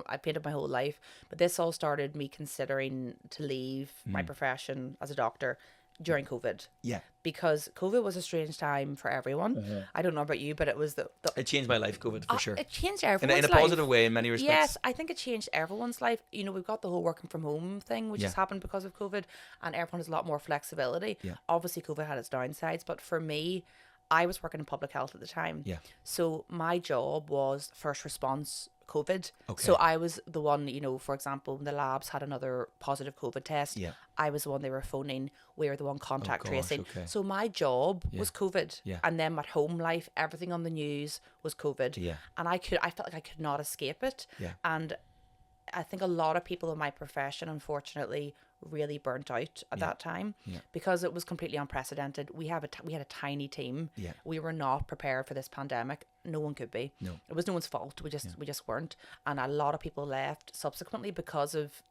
my whole life, but this all started me considering to leave my profession as a doctor during COVID. Yeah. Because COVID was a strange time for everyone. I don't know about you, but it was it changed my life, COVID, for sure. It changed everyone's life. In a positive way in many respects. Yes, I think it changed everyone's life. You know, we've got the whole working from home thing, which has happened because of COVID, and everyone has a lot more flexibility. Yeah. Obviously, COVID had its downsides, but for me, I was working in public health at the time. Yeah. So my job was first response COVID. Okay. So I was the one, you know, for example, when the labs had another positive COVID test, I was the one they were phoning. We were the one contact tracing. Okay. So my job was COVID. Yeah. And then my home life, everything on the news was COVID. Yeah. And I felt like I could not escape it. Yeah. And I think a lot of people in my profession, unfortunately, really burnt out at that time because it was completely unprecedented. We had a tiny team. Yeah. We were not prepared for this pandemic. No one could be. No. It was no one's fault. We just weren't. And a lot of people left subsequently because of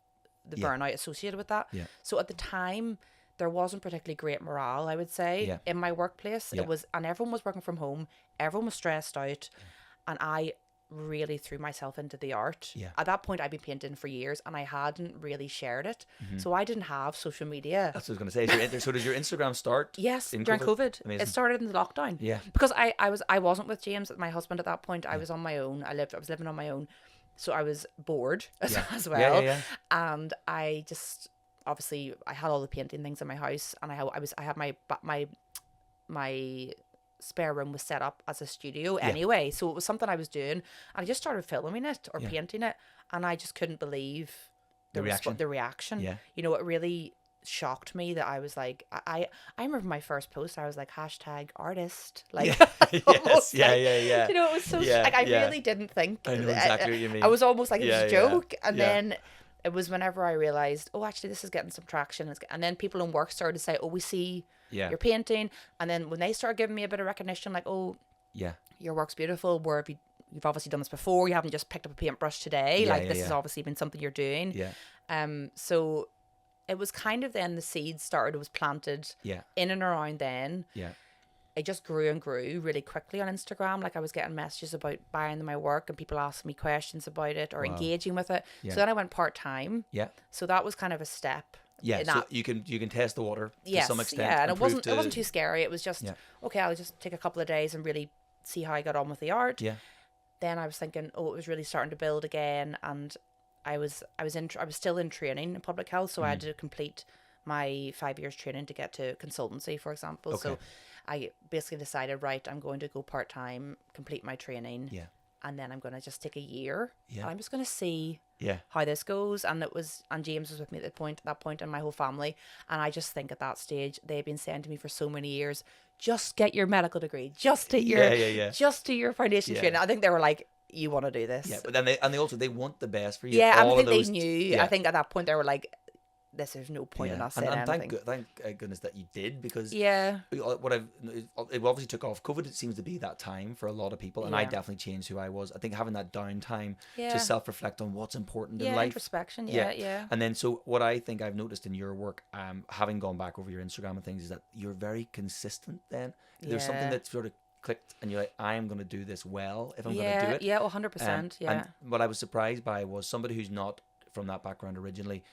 the burnout associated with that. Yeah. So at the time, there wasn't particularly great morale, I would say, in my workplace. Yeah. It was, and everyone was working from home. Everyone was stressed out, and I really threw myself into the art. Yeah. At that point, I'd been painting for years, and I hadn't really shared it. So I didn't have social media. That's what I was going to say. So did your Instagram start? Yes, in during COVID. Amazing. It started in the lockdown. Yeah. Because I wasn't with James, my husband, at that point. I was on my own. I was living on my own. So I was bored as well. Yeah. And I just, obviously, I had all the painting things in my house, and I had my spare room was set up as a studio anyway. So it was something I was doing, and I just started filming it or painting it, and I just couldn't believe the reaction. Yeah. You know, it really shocked me that I was like, I remember my first post, I was like, #artist, like, yes. You know, it was so like I really didn't think. I know exactly what you mean. I was almost like it was a joke, and Yeah. then it was whenever I realized, oh, actually this is getting some traction, and then people in work started to say, oh, we see your painting, and then when they started giving me a bit of recognition, like, oh, your work's beautiful, where have you've obviously done this before, you haven't just picked up a paintbrush today, this has obviously been something you're doing. So it was kind of then the seeds was planted in and around then. It just grew and grew really quickly on Instagram. Like, I was getting messages about buying my work, and people asking me questions about it or engaging with it. So then I went part-time. So that was kind of a step. So you can test the water to some extent. And it wasn't too scary. It was just okay, I'll just take a couple of days and really see how I got on with the art. Then I was thinking, oh, it was really starting to build again, and I was still in training in public health, so I had to complete my 5 years training to get to consultancy, for example. Okay. So I basically decided, right, I'm going to go part-time, complete my training, and then I'm going to just take a year, and I'm just going to see how this goes. And James was with me at that point, and my whole family. And I just think at that stage, they've been saying to me for so many years, just get your medical degree, just do your foundation training. I think they were like, you want to do this. Yeah, but then they want the best for you. Yeah, I think they knew. I think at that point they were like, there's no point in us saying anything. Thank goodness that you did, because it obviously took off. COVID, it seems to be that time for a lot of people, and I definitely changed who I was. I think having that downtime to self-reflect on what's important in life. Introspection, And then, so what I think I've noticed in your work, having gone back over your Instagram and things, is that you're very consistent then. There's something that sort of clicked, and you're like, I am going to do this well if I'm going to do it. Yeah, 100%. And what I was surprised by was somebody who's not from that background originally,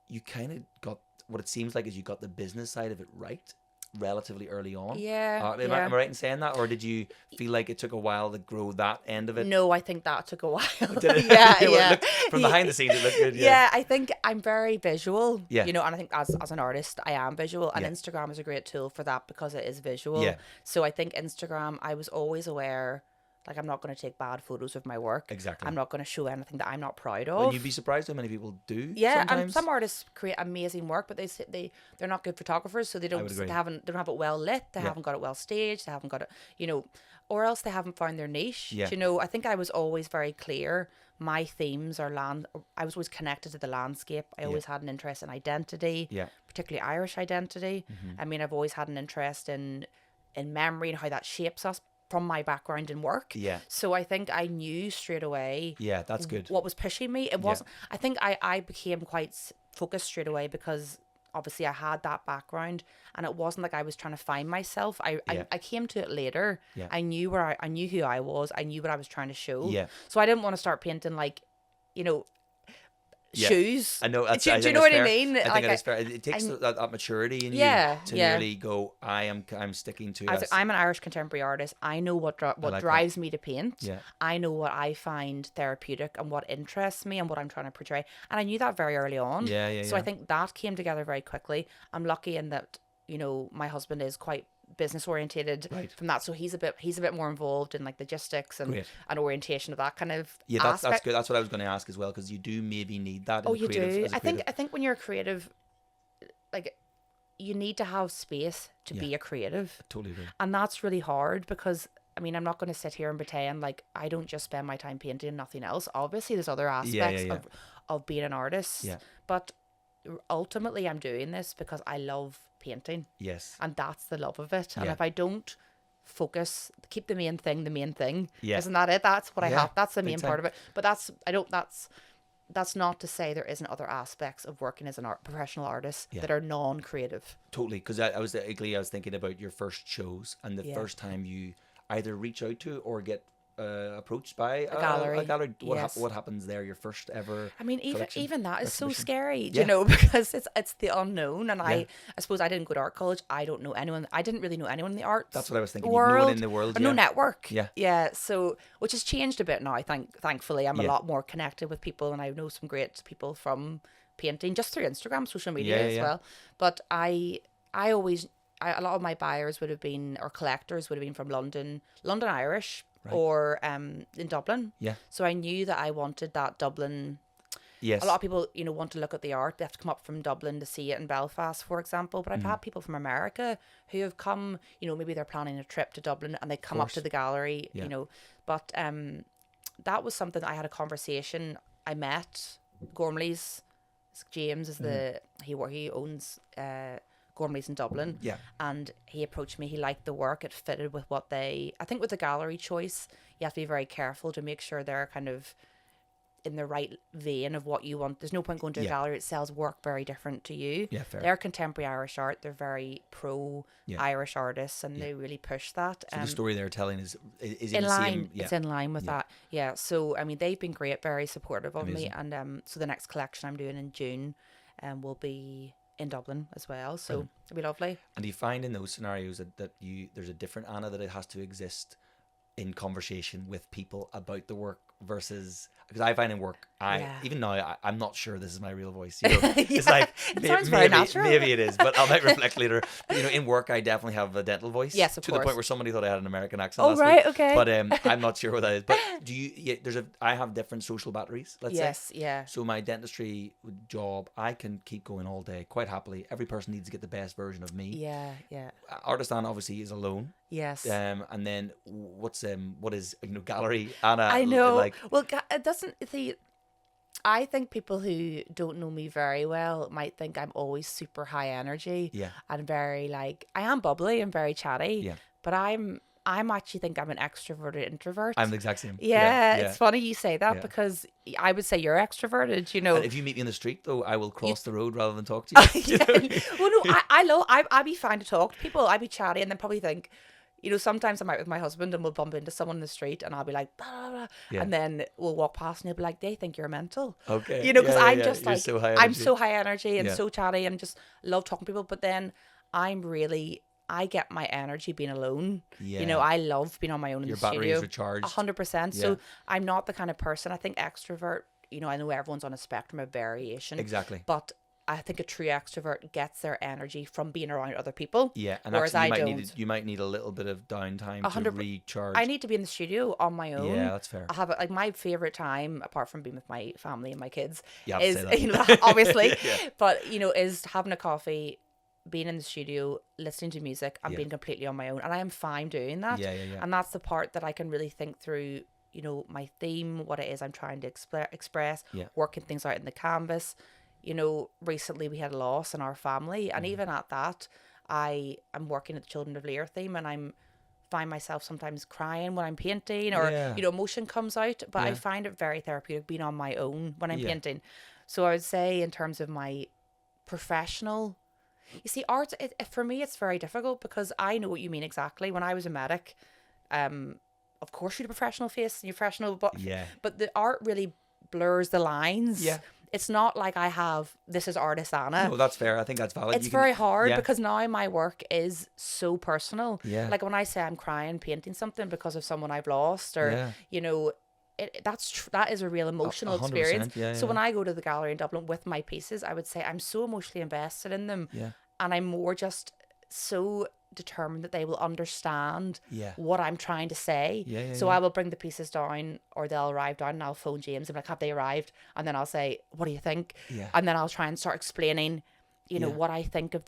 you kind of got, what it seems like is you got the business side of it right relatively early on. Am I right in saying that, or did you feel like it took a while to grow that end of it? No, I think that took a while. Did it? From behind the scenes, it looked good. I think I'm very visual. You know, and I think as an artist, I am visual, and Instagram is a great tool for that because it is visual. So I think Instagram, I was always aware Like, I'm not going to take bad photos of my work. Exactly. I'm not going to show anything that I'm not proud of. Well, you'd be surprised how many people do. Yeah, sometimes. and some artists create amazing work, but they're not good photographers, so they don't have it well lit. They haven't got it well staged. They haven't got it, or else they haven't found their niche. Yeah. I think I was always very clear. My themes are land. I was always connected to the landscape. I always had an interest in identity, particularly Irish identity. I mean, I've always had an interest in memory and how that shapes us from my background in work. Yeah. So I think I knew straight away. Yeah, that's good. What was pushing me? It wasn't. I think I became quite focused straight away because obviously I had that background, and it wasn't like I was trying to find myself. I came to it later. Yeah. I knew I knew who I was. I knew what I was trying to show. Yeah. So I didn't want to start painting like, shoes. I know. Do you know what I mean? I think it is fair. It takes that maturity in you to really go, I'm sticking to it. I'm an Irish contemporary artist. I know what drives me to paint. Yeah. I know what I find therapeutic and what interests me and what I'm trying to portray. And I knew that very early on. So I think that came together very quickly. I'm lucky in that, my husband is quite business orientated from that, so he's a bit more involved in like logistics and orientation of that kind of that's good. That's what I was going to ask as well, because you do maybe need that. You do. I think when you're a creative, like, you need to have space to be a creative. I totally agree. And that's really hard because, I mean, I'm not going to sit here and pretend like I don't just spend my time painting and nothing else. Obviously there's other aspects of being an artist, but ultimately I'm doing this because I love painting. Yes. And that's the love of it. And if I don't focus, keep the main thing, isn't that it? That's what I have. That's the main part of it. But that's not to say there isn't other aspects of working as an professional artist that are non-creative. Totally. Because I was thinking about your first shows and the first time you either reach out to or get approached by a gallery. What happens there? Your first ever. I mean, even that is so scary, yeah. because it's the unknown. And I suppose I didn't go to art college. I don't know anyone. I didn't really know anyone in the arts. That's what I was thinking. World, no one in the world. No network. Yeah. So, which has changed a bit now. Thankfully, I'm a lot more connected with people, and I know some great people from painting just through Instagram, social media as well. But a lot of my buyers would have been, or collectors would have been from London Irish. Right. Or in Dublin. Yeah. So I knew that I wanted that Dublin. Yes. A lot of people, want to look at the art. They have to come up from Dublin to see it in Belfast, for example. But I've had people from America who have come, maybe they're planning a trip to Dublin and they come up to the gallery, But that was something that I had a conversation. I met Gormley's. James is he owns Gormley's in Dublin. Yeah. And he approached me. He liked the work. It fitted with what I think with the gallery choice, you have to be very careful to make sure they're kind of in the right vein of what you want. There's no point going to a gallery that sells work very different to you. Yeah, fair. They're contemporary Irish art. They're very pro Irish artists, and they really push that. So the story they're telling is in line. It's in line with that. Yeah. So I mean, they've been great, very supportive of me, and so the next collection I'm doing in June, will be in Dublin as well, so it'll be lovely. And do you find in those scenarios that there's a different Anna, that it has to exist in conversation with people about the work versus, because I find in work, even now I'm not sure this is my real voice. It's like maybe it is, but I might reflect later. But, in work I definitely have a dental voice. Yes, of course. To the point where somebody thought I had an American accent. Oh, right, week. Okay. But I'm not sure what that is. But I have different social batteries. Let's say. Yes, yeah. So my dentistry job, I can keep going all day quite happily. Every person needs to get the best version of me. Yeah, yeah. Artist Anna obviously is alone. Yes. And then what is gallery Anna? I know. Like, well, it doesn't. I think people who don't know me very well might think I'm always super high energy. Yeah. And very I am bubbly and very chatty. Yeah. But I'm actually think I'm an extroverted introvert. I'm the exact same. Yeah. It's funny you say that because I would say you're extroverted, And if you meet me in the street though, I will cross the road rather than talk to you. Well, no, I'd be fine to talk to people. I'd be chatty and then probably think, sometimes I'm out with my husband and we'll bump into someone in the street and I'll be like, blah, blah, blah. Yeah. And then we'll walk past and he'll be like, they think you're mental. Okay. Because I'm just like, so I'm so high energy and so chatty and just love talking to people. But then I get my energy being alone. Yeah. I love being on my own in the studio. Your battery is recharged. 100%. So I'm not the kind of person, I think extrovert, I know everyone's on a spectrum of variation. Exactly. But I think a true extrovert gets their energy from being around other people. Yeah, and whereas actually you might need a little bit of downtime to recharge. I need to be in the studio on my own. Yeah, that's fair. I have like my favorite time, apart from being with my family and my kids, is obviously, yeah. but is having a coffee, being in the studio, listening to music, and being completely on my own, and I am fine doing that. Yeah. And that's the part that I can really think through. My theme, what it is I'm trying to express, working things out in the canvas. Recently we had a loss in our family, and even at that, I am working at the Children of Lir theme, and find myself sometimes crying when I'm painting, or emotion comes out, but I find it very therapeutic being on my own when I'm painting. So I would say, in terms of my professional, you see, art, for me it's very difficult, because I know what you mean exactly. When I was a medic, of course you had a professional face and your professional, but the art really blurs the lines. It's not like I have, this is artist Anna. No, that's fair. I think that's valid. It's very hard, because now my work is so personal. Yeah. Like when I say I'm crying painting something because of someone I've lost, or that is a real emotional experience. So when I go to the gallery in Dublin with my pieces, I would say I'm so emotionally invested in them, and I'm more just so determined that they will understand what I'm trying to say. So I will bring the pieces down, or they'll arrive down, and I'll phone James and be like, have they arrived? And then I'll say, what do you think? And then I'll try and start explaining what I think of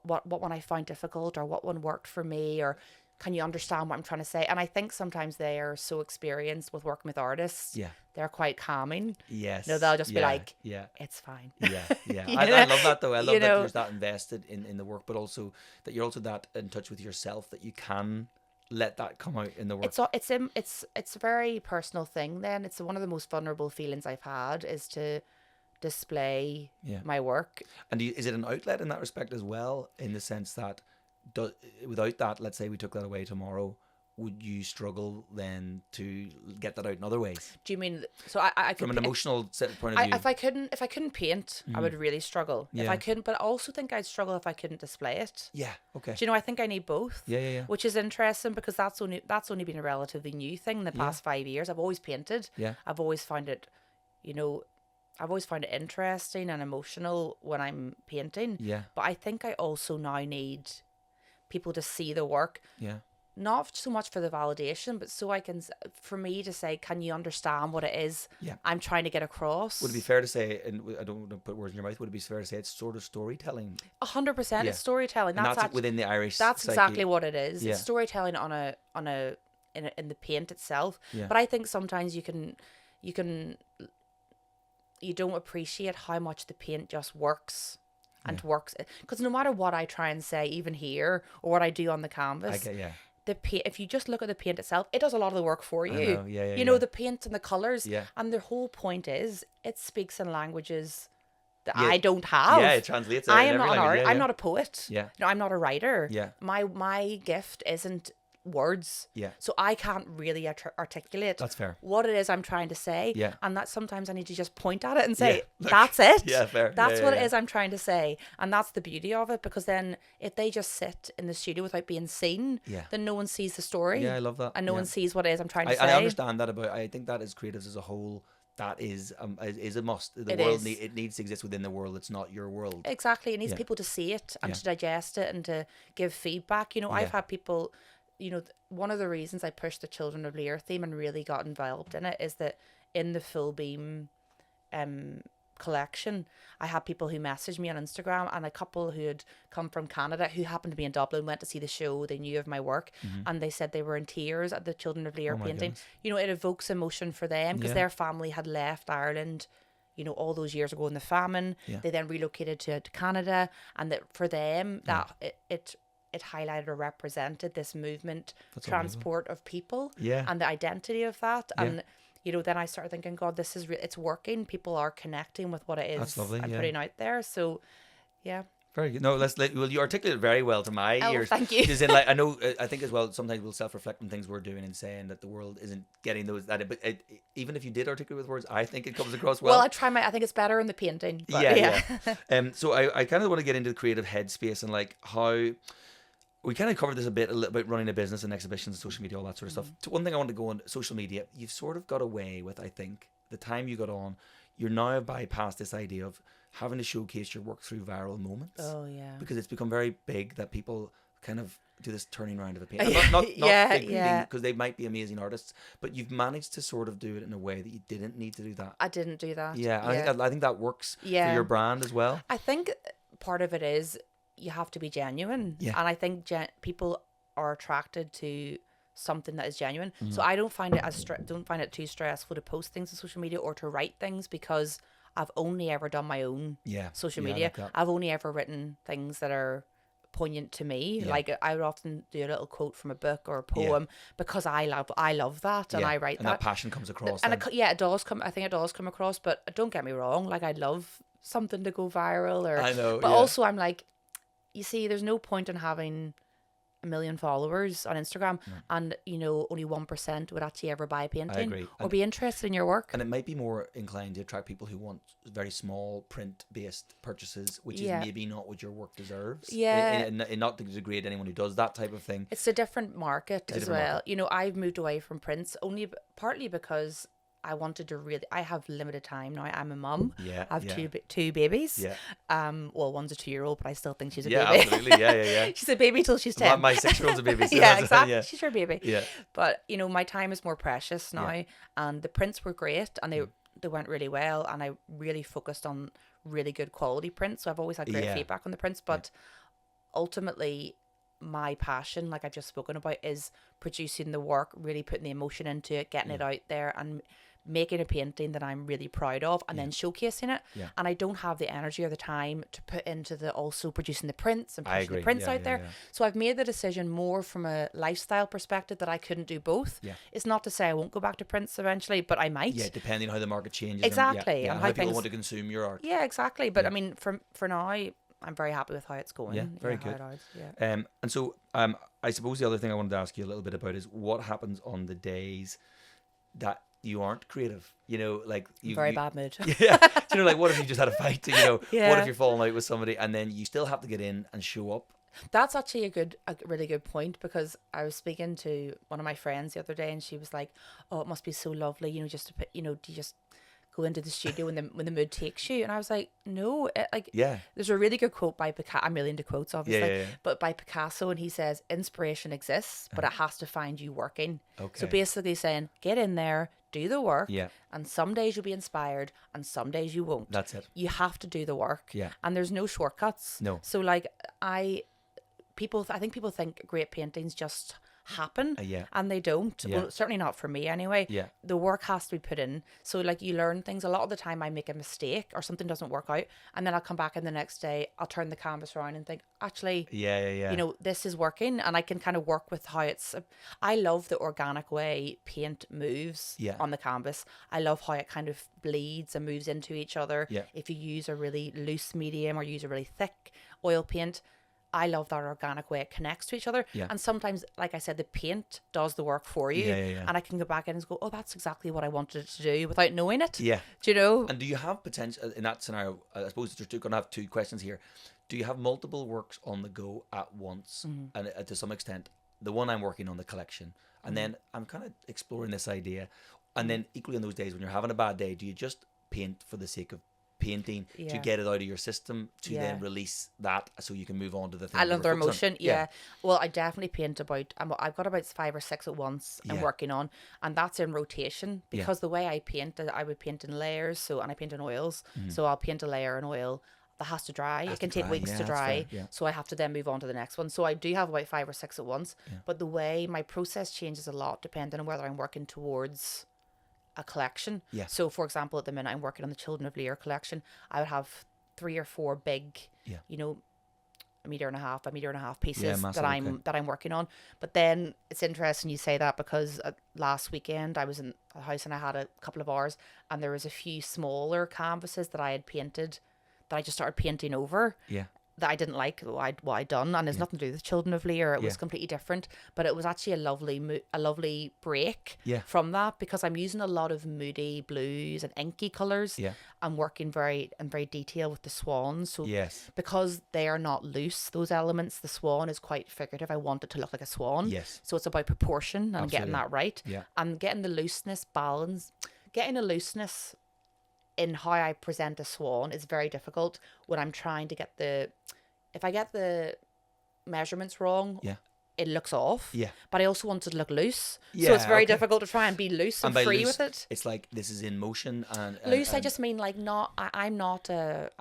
what one I found difficult, or what one worked for me, or can you understand what I'm trying to say? And I think sometimes they are so experienced with working with artists, they're quite calming. Yes. They'll just be like, it's fine. I love that though. I love that you're that invested in the work, but also that you're also that in touch with yourself, that you can let that come out in the work. It's a very personal thing. Then it's one of the most vulnerable feelings I've had, is to display my work. And is it an outlet in that respect as well, in the sense that without that, let's say we took that away tomorrow, would you struggle then to get that out in other ways? Do you mean, so I could, from an emotional point of view? If I couldn't paint, I would really struggle. If I couldn't, but I also think I'd struggle if I couldn't display it. Yeah. Okay. Do you know, I think I need both. Yeah. Which is interesting, because that's only been a relatively new thing in the past 5 years. I've always painted. Yeah. I've always found it, interesting and emotional when I'm painting. Yeah. But I think I also now need people to see the work. Yeah. Not so much for the validation, but for me to say, can you understand what it is I'm trying to get across? Would it be fair to say, and I don't want to put words in your mouth, would it be fair to say it's sort of storytelling? 100%. It's storytelling. And that's within the Irish That's psyche. exactly what it is. It's storytelling in the paint itself. But I think sometimes you don't appreciate how much the paint just works. And works, because no matter what I try and say, even here, or what I do on the canvas, the paint, if you just look at the paint itself, it does a lot of the work for you. Know, the paint and the colours. And the whole point is, it speaks in languages that I don't have. Yeah, it translates. I am not an artist. I'm not a poet. Yeah. I'm not a writer. Yeah. My gift isn't words. So I can't really articulate what it is I'm trying to say. And that sometimes I need to just point at it and say, that's it. Fair. That's what it is I'm trying to say. And that's the beauty of it, because then if they just sit in the studio without being seen, then no one sees the story. Yeah, I love that. And no one sees what it is I'm trying to say. I understand that I think that as creatives as a whole, that is a must. It needs to exist within the world. It's not your world. Exactly. It needs people to see it and to digest it and to give feedback. I've had people, one of the reasons I pushed the Children of Lir theme and really got involved in it is that in the Full Beam collection, I had people who messaged me on Instagram, and a couple who had come from Canada who happened to be in Dublin, went to see the show, they knew of my work, and they said they were in tears at the Children of Lir painting. Goodness. It evokes emotion for them, because their family had left Ireland, all those years ago in the famine. They then relocated to Canada, and that for them, that it highlighted or represented this movement, transport of people, and the identity of that. And then I started thinking, God, this is it's working. People are connecting with what it is I'm putting out there. So, very good. No, well, you articulate it very well to my ears. Thank you. Because I know, I think as well, sometimes we'll self-reflect on things we're doing and saying that the world isn't getting those. But even if you did articulate with words, I think it comes across well. Well, I think it's better in the painting. But So I kind of want to get into the creative headspace and how. We kind of covered this a little bit, running a business and exhibitions, social media, all that sort of stuff. So one thing I want to go on social media, you've sort of got away with, I think, the time you got on, you're now bypassed this idea of having to showcase your work through viral moments. Oh yeah. Because it's become very big that people kind of do this turning around of a painting. Not big because they might be amazing artists, but you've managed to sort of do it in a way that you didn't need to do that. I didn't do that. Yeah, I think that works for your brand as well. I think part of it is you have to be genuine. Yeah. And I think people are attracted to something that is genuine. So I don't find it too stressful to post things on social media or to write things, because I've only ever done my own social media. I've only ever written things that are poignant to me. Like I would often do a little quote from a book or a poem because I love that, and I write and that passion comes across. And it does come. I think it does come across. But don't get me wrong. Like, I'd love something to go viral, or I know. But also, I'm like, you see, there's no point in having 1 million followers on Instagram and only 1% would actually ever buy a painting. I agree. Or be interested in your work. And it might be more inclined to attract people who want very small print based purchases, which is maybe not what your work deserves. And not to degrade anyone who does that type of thing. It's a different market as well. I've moved away from prints partly because I wanted to I have limited time now. I'm a mum. Yeah. I have two babies. Yeah. Well, one's a 2-year-old, but I still think she's a baby. baby. Absolutely. Yeah. She's a baby till she's 10. My 6-year-old's a baby. So yeah, exactly. She's your baby. Yeah. But my time is more precious now, and the prints were great, and they went really well, and I really focused on really good quality prints. So I've always had great feedback on the prints, but ultimately, my passion, like I've just spoken about, is producing the work, really putting the emotion into it, getting it out there, and making a painting that I'm really proud of, and then showcasing it. Yeah. And I don't have the energy or the time to put into the also producing the prints and pushing the prints out there. So I've made the decision more from a lifestyle perspective that I couldn't do both. Yeah. It's not to say I won't go back to prints eventually, but I might. Yeah, depending on how the market changes. Exactly. And how people want to consume your art. Yeah, exactly. But I mean, for now, I'm very happy with how it's going. Yeah, very good. And so I suppose the other thing I wanted to ask you a little bit about is what happens on the days that you aren't creative, like very bad mood. Yeah. Like what if you just had a fight, what if you're falling out with somebody and then you still have to get in and show up? That's actually a really good point, because I was speaking to one of my friends the other day, and she was like, oh, it must be so lovely, just to put, do you just go into the studio when the mood takes you? And I was like, no, there's a really good quote by Picasso. I'm really into quotes, obviously, but by Picasso, and he says, inspiration exists, but it has to find you working. Okay. So basically saying, get in there, do the work, and some days you'll be inspired and some days you won't. That's it. You have to do the work, and there's no shortcuts. No. So like I think people think great paintings just happen, and they don't. Well, certainly not for me anyway. The work has to be put in. So like, you learn things. A lot of the time I make a mistake or something doesn't work out, and then I'll come back in the next day, I'll turn the canvas around and think, actually, this is working, and I can kind of work with how it's. I love the organic way paint moves on the canvas. I love how it kind of bleeds and moves into each other. If you use a really loose medium or use a really thick oil paint, I love that organic way it connects to each other. And sometimes, like I said, the paint does the work for you. And I can go back in and go, oh, that's exactly what I wanted it to do without knowing it. Do you know? And do you have potential in that scenario? I suppose you're going to have two questions here. Do you have multiple works on the go at once? And to some extent, the one I'm working on, the collection. And then I'm kind of exploring this idea. And then equally on those days when you're having a bad day, do you just paint for the sake of painting to get it out of your system to then release that so you can move on to the thing? Another emotion. Well, I definitely paint I've got about 5 or 6 at once I'm working on, and that's in rotation, because the way I paint, I would paint in layers, and I paint in oils. So I'll paint a layer in oil that has to dry. It can take weeks to dry. So I have to then move on to the next one. So I do have about 5 or 6 at once, but the way my process changes a lot depending on whether I'm working towards a collection. So for example, at the minute I'm working on the Children of Lir collection. I would have 3 or 4 big, a metre and a half pieces that I'm working on. But then it's interesting you say that, because last weekend I was in a house and I had a couple of hours, and there was a few smaller canvases that I had painted that I just started painting over. That I didn't like what I'd done, and there's nothing to do with Children of Lir. It was completely different, but it was actually a lovely break from that, because I'm using a lot of moody blues and inky colours. I'm working very detailed with the swans. So because they are not loose, those elements, the swan is quite figurative. I want it to look like a swan. So it's about proportion and getting that right, and getting the looseness balance, getting a looseness in how I present a swan is very difficult when I'm trying to get if I get the measurements wrong, Yeah. it looks off. Yeah. But I also want it to look loose. Yeah, So it's very okay. difficult to try and be loose and by free loose, with it. it's like this is in motion and Loose, I and- just mean like I'm not a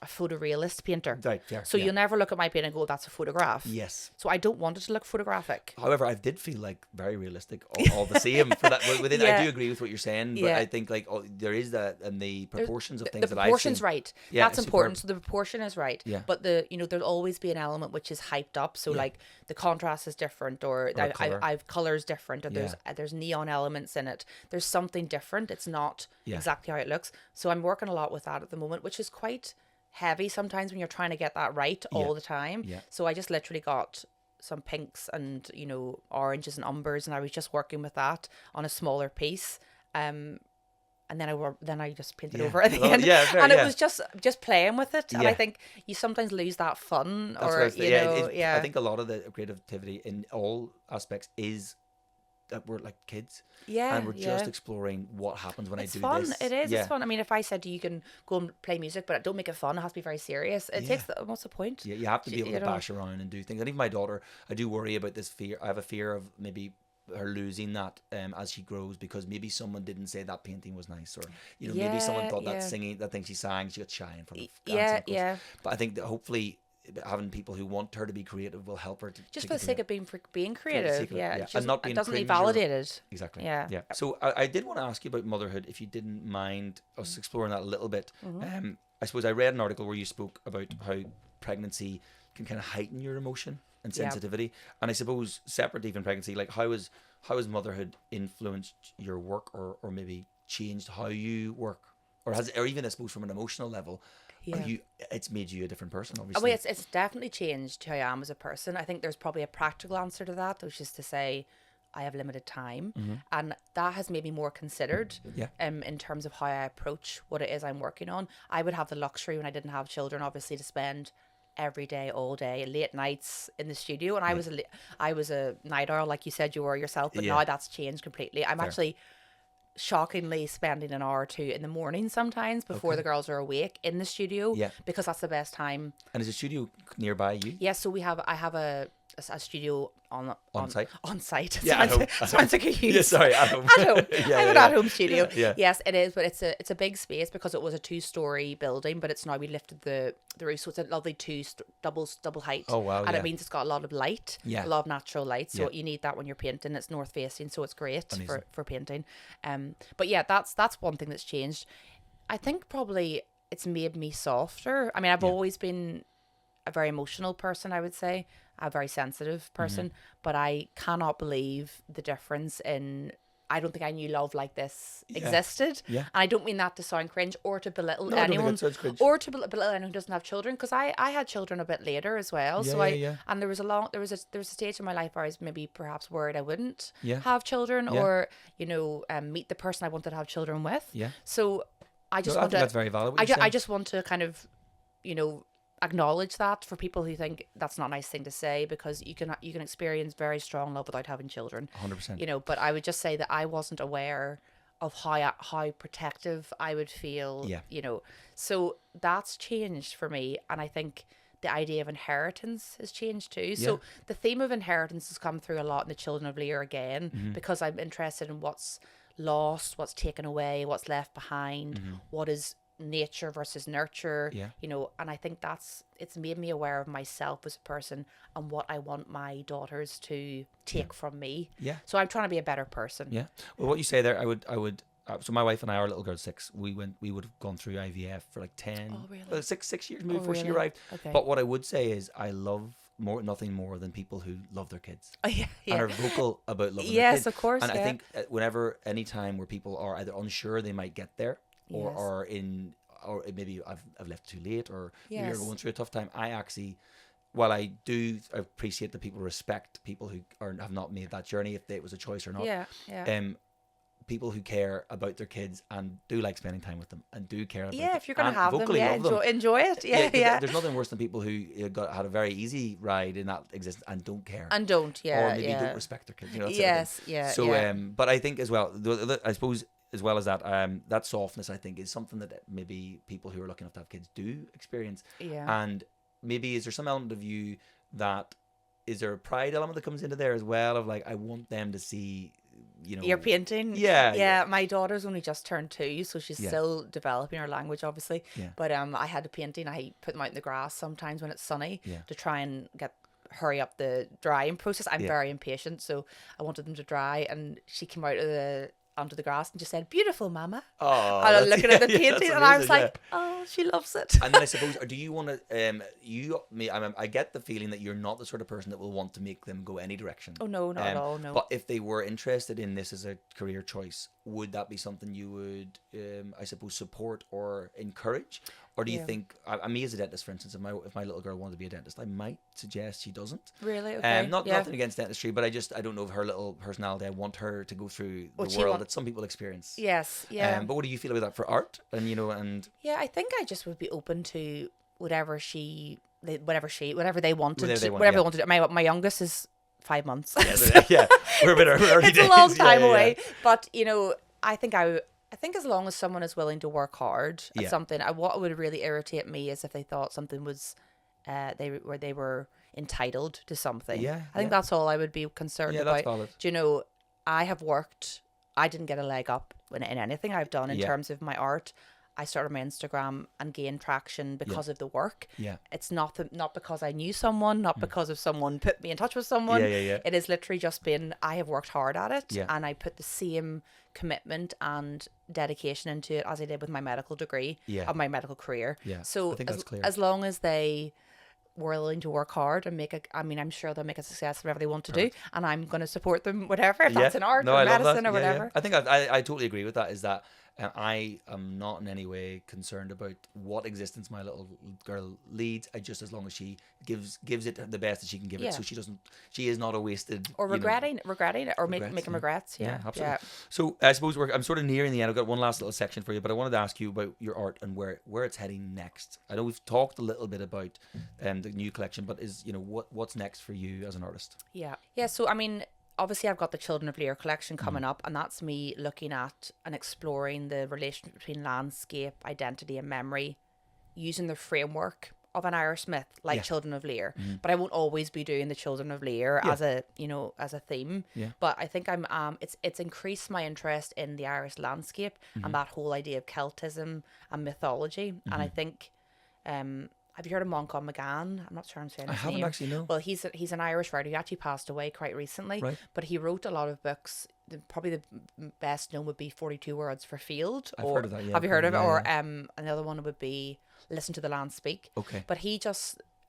photorealist painter. right, yeah, So yeah. you'll never look at my painting and go, that's a photograph. Yes. So I don't want it to look photographic. However, I did feel like very realistic all the same for that. Within, Yeah. I do agree with what you're saying, but Yeah. I think like there is that and the proportions of things The that I've proportion's seen. right. Yeah, That's it's important. superb. So the proportion is right. Yeah. But there'll always be an element which is hyped up. So Yeah. like the contrast is different, or a colour. I've colors different, or Yeah. there's neon elements in it. There's something different. It's not Yeah. exactly how it looks. So I'm working a lot with that at the moment, which is quite heavy sometimes when you're trying to get that right all the time. Yeah. So I just literally got some pinks and oranges and umbers, and I was just working with that on a smaller piece. And then I just painted Yeah. over at the Well, end. yeah, fair, and yeah. it was just playing with it. And Yeah. I think you sometimes lose that fun, That's what I or was you saying. know, It's- yeah. I think a lot of the creativity in all aspects is that we're like kids. Yeah, And we're yeah. just exploring what happens when It's I do fun. this. It is. Yeah. It's fun. I mean, if I said to you, you can go and play music, but don't make it fun. It has to be very serious. It takes. What's the point? Yeah, you have to be able You to know. bash around and do things. And even my daughter, I do worry about this fear. I have a fear of maybe her losing that as she grows, because maybe someone didn't say that painting was nice, or maybe someone Yeah, thought that yeah. singing, that thing she sang, she got shy in front of Yeah, dancing, of course. yeah. But I think that hopefully having people who want her to be creative will help her to Just to for the sake continue. of being the creative. sake of it, Yeah. yeah. It's And just, not it being doesn't need cringe or- validated. Exactly. Yeah. Yeah. So I did want to ask you about motherhood, if you didn't mind us exploring that a little bit. Mm-hmm. I suppose I read an article where you spoke about how pregnancy can kind of heighten your emotion and Yeah. sensitivity. And I suppose separately from pregnancy, like how has motherhood influenced your work, or maybe changed how you work? Or even I suppose from an emotional level, Yeah. it's made you a different person, Oh, obviously. wait, it's definitely changed who I am as a person. I think there's probably a practical answer to that, which is to say I have limited time, and that has made me more considered. Yeah. In terms of how I approach what it is I'm working on. I would have the luxury when I didn't have children, obviously, to spend every day, all day, late nights in the studio, and I was a night owl, like you said you were yourself, but Yeah. now that's changed completely. I'm actually shockingly spending an hour or two in the morning sometimes before the girls are awake in the studio, Yeah. because that's the best time. And is the studio nearby you? Yeah, so I have a studio on site? On site. Yeah, at home. Sounds like a huge. Yeah, sorry, at home. At home. Yeah, I have an yeah, at-home studio. Yeah. Yes, it is, but it's a big space because it was a 2-story building, but it's now we lifted the roof, so it's a lovely double height. Oh, wow, And yeah. it means it's got a lot of light, Yeah. a lot of natural light. So Yeah. you need that when you're painting. It's north facing, so it's great Amazing. for painting. But yeah, that's one thing that's changed. I think probably it's made me softer. I mean, I've always been a very emotional person, I would say, a very sensitive person, but I cannot believe the difference in. I don't think I knew love like this existed. Yeah. And I don't mean that to sound cringe or to belittle No, I don't think anyone, it sounds cringe. or to belittle anyone who doesn't have children, because I had children a bit later as well. Yeah, So yeah. and there was a stage in my life where I was maybe perhaps worried I wouldn't Yeah. have children, Yeah. or meet the person I wanted to have children with. Yeah. So I just No, I want think to. that's very valid. what I you're saying. just want to kind of, acknowledge that for people who think that's not a nice thing to say, because you can experience very strong love without having children. 100%. But I would just say that I wasn't aware of how protective I would feel. Yeah. So that's changed for me, and I think the idea of inheritance has changed too. So the theme of inheritance has come through a lot in the Children of Lir again, because I'm interested in what's lost, what's taken away, what's left behind, what is nature versus nurture. Yeah. And I think it's made me aware of myself as a person and what I want my daughters to take from me. Yeah. So I'm trying to be a better person. Yeah. Well, what you say there, I would. So my wife and I, our little girl's 6. We would have gone through IVF for like 10, Oh, really? 6 years maybe Oh, before she really? arrived. Okay. But what I would say is, I love nothing more than people who love their kids Oh, yeah. and are vocal about loving their Yes, kids. of course. And I yeah. think any time where people are either unsure they might get there, or Yes. are in, or maybe I've left too late, or maybe Yes. you're going through a tough time. I actually, while I do appreciate that people respect people who have not made that journey, if it was a choice or not. Yeah. Yeah. People who care about their kids and do like spending time with them and do care about them. Yeah, if you're going and to have them, vocally yeah, love them. enjoy it. Yeah, 'cause yeah. There's nothing worse than people who had a very easy ride in that existence and don't care. And don't, yeah, or maybe yeah. don't respect their kids. That sort of Yes, thing. yeah, So, yeah. but I think as well, I suppose as well as that, that softness, I think, is something that maybe people who are lucky enough to have kids do experience. Yeah. And maybe is there some element of you that, is there a pride element that comes into there as well, of like, I want them to see, Your painting? Yeah. My daughter's only just turned 2, so she's still developing her language, obviously. Yeah. But I had a painting. I put them out in the grass sometimes when it's sunny to try and hurry up the drying process. I'm very impatient, so I wanted them to dry, and she came out of onto the grass and just said, "Beautiful, Mama." Oh, and I'm looking at the painting, and I was amazing, like, "Oh, she loves it." And then I suppose, or do you want to? I get the feeling that you're not the sort of person that will want to make them go any direction. Oh no, not at all. No. But if they were interested in this as a career choice, would that be something you would, I suppose, support or encourage? Or do you think, me as a dentist, for instance, if my little girl wanted to be a dentist, I might suggest she doesn't. Really? Okay. Nothing against dentistry, but I don't know of her little personality. I want her to go through the world that some people experience. Yes, yeah. But what do you feel about that for art? And yeah, I think I just would be open to whatever they wanted. Whatever they wanted. My youngest is 5 months. Yeah, we're a bit early. It's a long time away, but I think as long as someone is willing to work hard at something, what would really irritate me is if they thought something was, they were entitled to something. Yeah, I think that's all I would be concerned about. That's valid. Do you know, I didn't get a leg up in anything I've done in terms of my art. I started my Instagram and gained traction because of the work. Yeah. It's not because I knew someone, not because of someone put me in touch with someone. Yeah. It has literally just been, I have worked hard at it, and I put the same commitment and dedication into it as I did with my medical degree of my medical career. Yeah. So I think that's clear. As long as they were willing to work hard and I'm sure they'll make a success of whatever they want to do, and I'm going to support them, whatever, if that's in art or medicine or whatever. Yeah. I think I totally agree with that, is that I am not in any way concerned about what existence my little girl leads. Just as long as she gives it the best that she can give it, so she is not a wasted, or regretting it, or making regrets. Yeah, absolutely. Yeah. So I suppose I'm sort of nearing the end. I've got one last little section for you, but I wanted to ask you about your art and where it's heading next. I know we've talked a little bit about the new collection, but what's next for you as an artist? Yeah. So obviously I've got the Children of Lir collection coming up, and that's me looking at and exploring the relationship between landscape, identity and memory using the framework of an Irish myth like Children of Lir. But I won't always be doing the Children of Lir as a theme. But I think it's increased my interest in the Irish landscape and that whole idea of Celtism and mythology. And I think have you heard of Moncon McGann? I'm not sure I'm saying his name. I haven't actually, no. Well, he's an Irish writer. He actually passed away quite recently. Right. But he wrote a lot of books. Probably the best known would be 42 Words for Field. I've heard of that, yeah. Have you heard of it? Or another one would be Listen to the Land Speak. Okay. But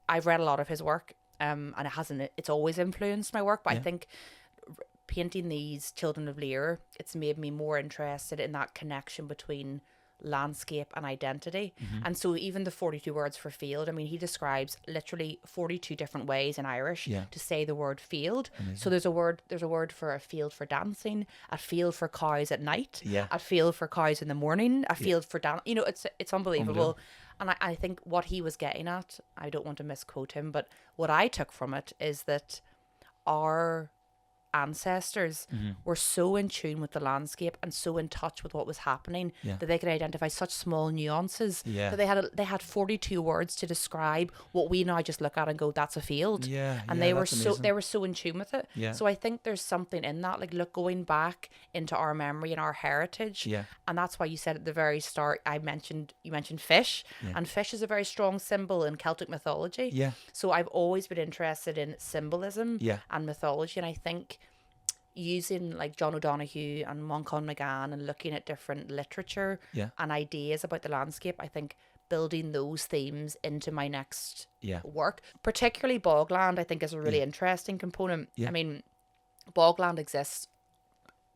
I've read a lot of his work, and it's always influenced my work. But I think painting these Children of Lir, it's made me more interested in that connection between landscape and identity. And so even the 42 words for field, he describes literally 42 different ways in Irish to say the word field. Amazing. So there's a word for a field for dancing, a field for cows at night, a field for cows in the morning, a field for dance. It's unbelievable. And I think what he was getting at, I don't want to misquote him, but what I took from it is that our ancestors were so in tune with the landscape and so in touch with what was happening that they could identify such small nuances that they had 42 words to describe what we now just look at and go, that's a field. And they were so in tune with it. So I think there's something in that, like, look, going back into our memory and our heritage. And that's why you said at the very start, you mentioned fish, and fish is a very strong symbol in Celtic mythology. So I've always been interested in symbolism and mythology, and I think using like John O'Donoghue and Moncon McGann and looking at different literature and ideas about the landscape, I think building those themes into my next work, particularly bogland, I think is a really interesting component. Bogland exists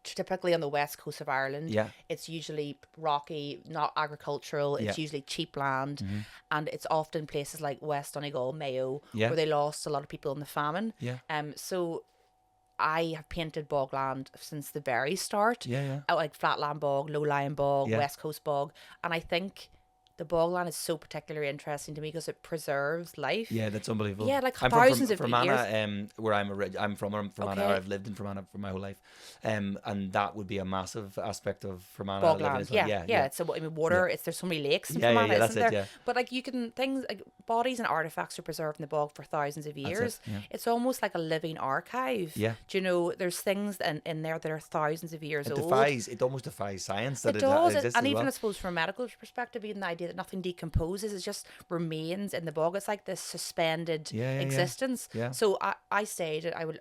typically on the west coast of Ireland. It's usually rocky, not agricultural. It's usually cheap land, and it's often places like West Donegal, Mayo, where they lost a lot of people in the famine. So I have painted bogland since the very start. Like flatland bog, low-lying bog, west coast bog, and I think the bogland is so particularly interesting to me because it preserves life. Yeah, that's unbelievable. Yeah, like I'm thousands of Fermanagh, years. where I'm from Fermanagh. Okay. I've lived in Fermanagh for my whole life, and that would be a massive aspect of Fermanagh. living Bogland, as well. yeah. It's water. Yeah. There's so many lakes in Yeah, Fermanagh, that's isn't it, there? yeah. But like things like bodies and artifacts are preserved in the bog for thousands of years. yeah. It's almost like a living archive. Yeah. Do you know? There's things in there that are thousands of years old. It almost defies science that It does, exists and as even well. I suppose from a medical perspective, even the idea that nothing decomposes, it just remains in the bog. It's like this suspended existence. Yeah. So I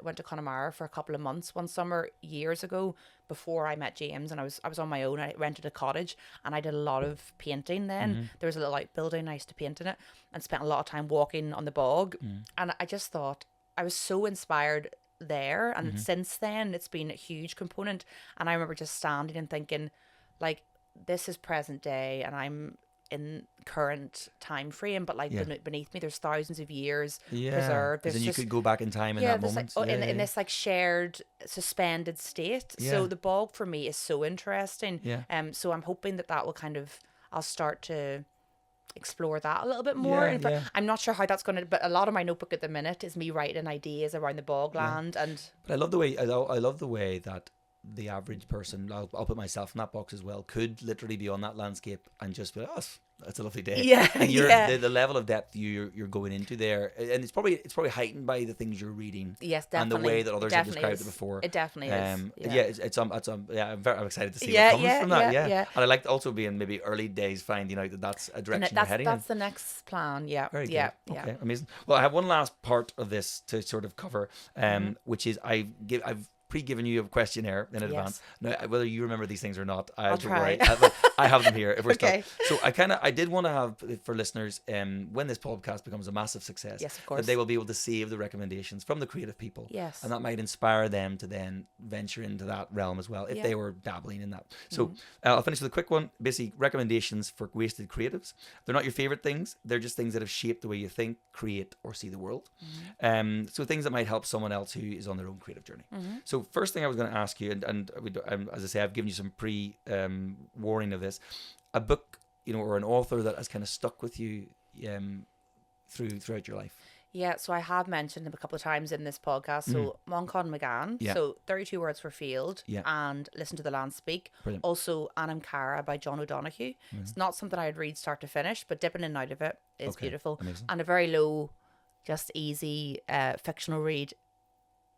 went to Connemara for a couple of months one summer years ago before I met James, and I was on my own. I rented a cottage and I did a lot of painting then. There was a little building I used to paint in it, and spent a lot of time walking on the bog. And I just thought I was so inspired there, and since then it's been a huge component. And I remember just standing and thinking, like, this is present day and I'm in current time frame, but like beneath me there's thousands of years preserved. Then you could go back in time in that moment. In this like shared suspended state. So the bog for me is so interesting. So I'm hoping that will kind of, I'll start to explore that a little bit more. I'm not sure how that's going to, but a lot of my notebook at the minute is me writing ideas around the bogland. And but I love the way that the average person, I'll put myself in that box as well, could literally be on that landscape and just be like, oh, that's a lovely day. And the level of depth you're going into there, and it's probably heightened by the things you're reading. Yes, definitely. And the way that others have described it before. It definitely is. I'm excited to see what comes from that. And I like also being maybe early days finding out that that's a direction you're heading in. That's the next plan. Yeah. Very good. Okay, amazing. Well, I have one last part of this to sort of cover, which is I've pre-given you a questionnaire in advance. Now, whether you remember these things or not, I'll try. I have them here if we're okay. stuck. So I did want to have for listeners, when this podcast becomes a massive success, yes, of course, that they will be able to save the recommendations from the creative people. Yes. And that might inspire them to then venture into that realm as well, if they were dabbling in that. So I'll finish with a quick one. Basically, recommendations for wasted creatives. They're not your favorite things. They're just things that have shaped the way you think, create, or see the world. So things that might help someone else who is on their own creative journey. So first thing I was going to ask you, and as I say, I've given you some warning of this, a book, or an author that has kind of stuck with you throughout your life. Yeah, so I have mentioned him a couple of times in this podcast. So Moncon McGann, so 32 Words for Field, and Listen to the Land Speak. Brilliant. Also Anna McKeever by John O'Donoghue. It's not something I'd read start to finish, but dipping in and out of it is beautiful. Amazing. And a very low, just easy fictional read,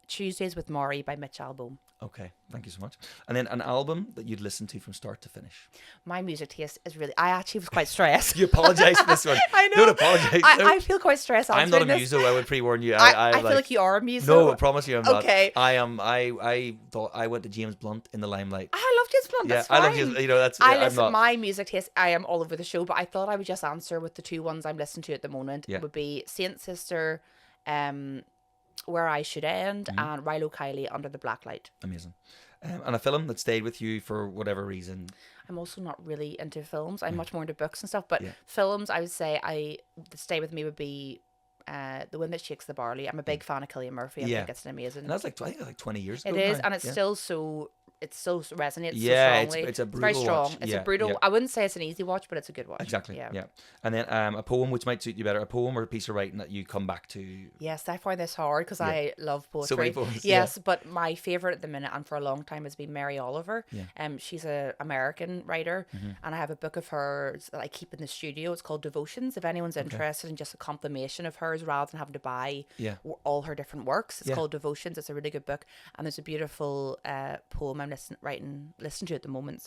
Tuesdays with Maury by Mitch Albom. Okay, thank you so much. And then an album that you'd listen to from start to finish. My music taste is really... I actually was quite stressed. You apologise for this one. I know. Don't apologise. I feel quite stressed. I'm not a muso. I would pre-warn you. I feel like you are a muso. No, I promise you I'm not. Okay. I am. I thought I went to James Blunt in the Limelight. I love James Blunt. That's fine. I love James. My music taste. I am all over the show, but I thought I would just answer with the two ones I'm listening to at the moment. It would be Saint Sister, Where I Should End, and Rilo Kiley, Under the Black Light. Amazing. And a film that stayed with you for whatever reason. I'm also not really into films. I'm much more into books and stuff. But films, I would say, that stay with me would be The Wind That Shakes the Barley. I'm a big fan of Cillian Murphy. I think it's amazing. And that's I think it's like 20 years ago. It is, now. and it's still so... It still resonates so strongly. It's a brutal very strong. watch. It's a brutal... I wouldn't say it's an easy watch, but it's a good watch. Exactly, yeah. And then a poem which might suit you better. A poem or a piece of writing that you come back to. Yes, I find this hard because I love poetry. So many poems. Yes, but my favourite at the minute and for a long time has been Mary Oliver. She's an American writer, and I have a book of hers that I keep in the studio. It's called Devotions. If anyone's interested in just a compilation of hers rather than having to buy all her different works, it's called Devotions. It's a really good book, and there's a beautiful poem I'm listen to at the moment,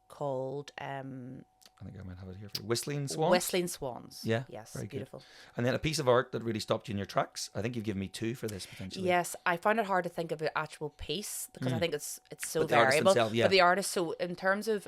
called I think I might have it here for you. Whistling Swans? Whistling Swans. Yeah. Yes, very beautiful. Good. And then a piece of art that really stopped you in your tracks. I think you've given me two for this potentially. Yes, I found it hard to think of an actual piece because I think it's so variable. But the artist, so in terms of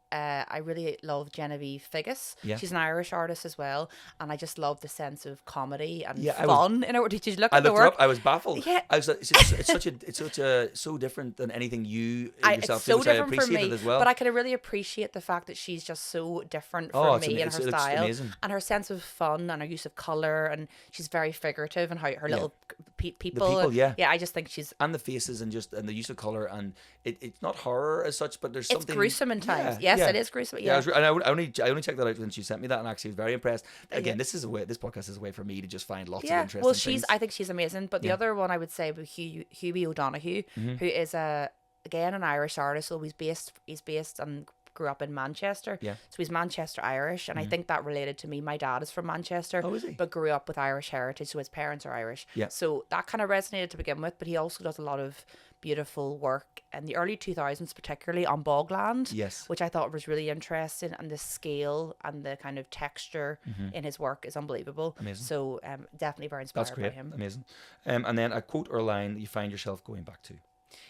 I really love Genevieve Figgis. She's an Irish artist as well, and I just love the sense of comedy and fun in her. Did you look at the work? Her up. I was baffled. Yeah, it's so different than anything you yourself do, which I appreciated as well. But I could really appreciate the fact that she's just so different from me and her style, and her sense of fun and her use of color, and she's very figurative and how her little people. people, yeah. Yeah, I just think she's... And the faces and the use of colour, and it's not horror as such, but there's something... It's gruesome in times. Yeah, Yes, it is gruesome. Yeah. And I only checked that out when she sent me that, and actually was very impressed. Again, this podcast is a way for me to just find lots of interesting things. I think she's amazing. But the other one I would say would Hughie O'Donoghue, who is again an Irish artist. So he's based and grew up in Manchester. Yeah. So he's Manchester Irish, and I think that related to me. My dad is from Manchester, is he? but grew up with Irish heritage, so his parents are Irish. Yeah. So that kind of resonated to begin with. But he also does a lot of beautiful work in the early 2000s, particularly on bogland. Yes. Which I thought was really interesting, and the scale and the kind of texture in his work is unbelievable. Amazing. So definitely very inspired by him. Amazing. And then a quote or a line that you find yourself going back to.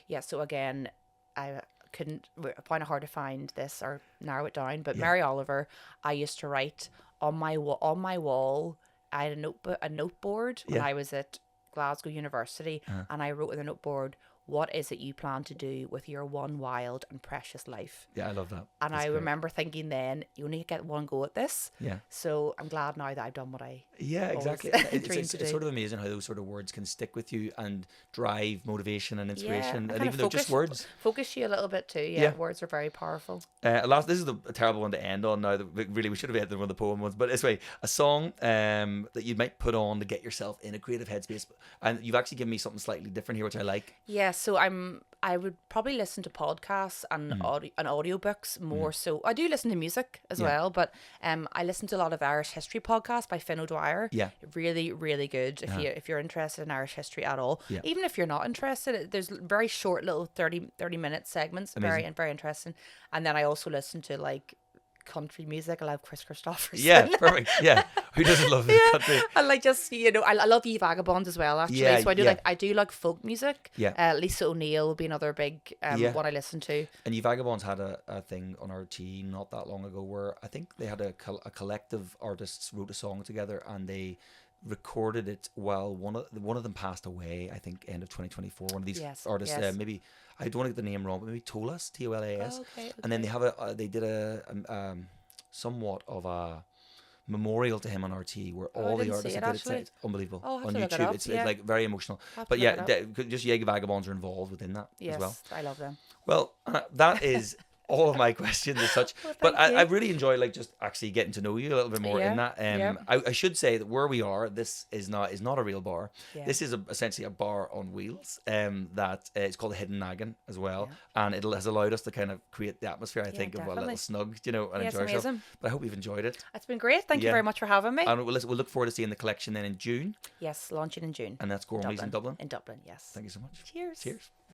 Yeah. So again, I find it hard to find this or narrow it down, but Mary Oliver, I used to write on my wall. I had a noteboard when I was at Glasgow University, and I wrote in the noteboard, what is it you plan to do with your one wild and precious life? Yeah, I love that. And I remember thinking then, you only get one go at this. Yeah. So I'm glad now that I've done what I exactly. It's sort of amazing how those sort of words can stick with you and drive motivation and inspiration, and even though just words. Focus you a little bit too. Yeah, words are very powerful. This is a terrible one to end on now. We should have had one of the poem ones, but this way, a song that you might put on to get yourself in a creative headspace. And you've actually given me something slightly different here, which I like. Yeah, so I would probably listen to podcasts and audiobooks more so. I do listen to music as well, but I listen to a lot of Irish history podcasts by Finn O'Dwyer. Yeah. Really, really good if you're interested in Irish history at all. Yeah. Even if you're not interested, there's very short little 30-minute segments, very interesting. And then I also listen to like country music. I love Chris Christopherson. Yeah, perfect. Yeah, who doesn't love the country? And like just I love Ye Vagabond as well. Actually, so I do like folk music. Yeah, Lisa O'Neill would be another big one I listen to. And Ye Vagabonds had a thing on RT not that long ago where I think they had a collective artists wrote a song together and they recorded it while one of them passed away. I think end of 2024. One of these artists, maybe. I don't want to get the name wrong, but maybe Tolas, Tolas. Okay. And then they did a somewhat of a memorial to him on RT where all the artists did it. It's unbelievable on YouTube. It's like very emotional. But just Ye Vagabonds are involved within that as well. I love them. Well, that is all of my questions as such. But I really enjoy like just actually getting to know you a little bit more in that. I should say that where we are, this is not a real bar. Yeah. This is essentially a bar on wheels. That it's called the Hidden Naggin as well, and it has allowed us to kind of create the atmosphere. I think of a little snug, and enjoy ourselves. But I hope you've enjoyed it. It's been great. Thank you very much for having me. And we'll look forward to seeing the collection then in June. Yes, launching in June. And that's Gormley's in Dublin. In Dublin, yes. Thank you so much. Cheers. Cheers.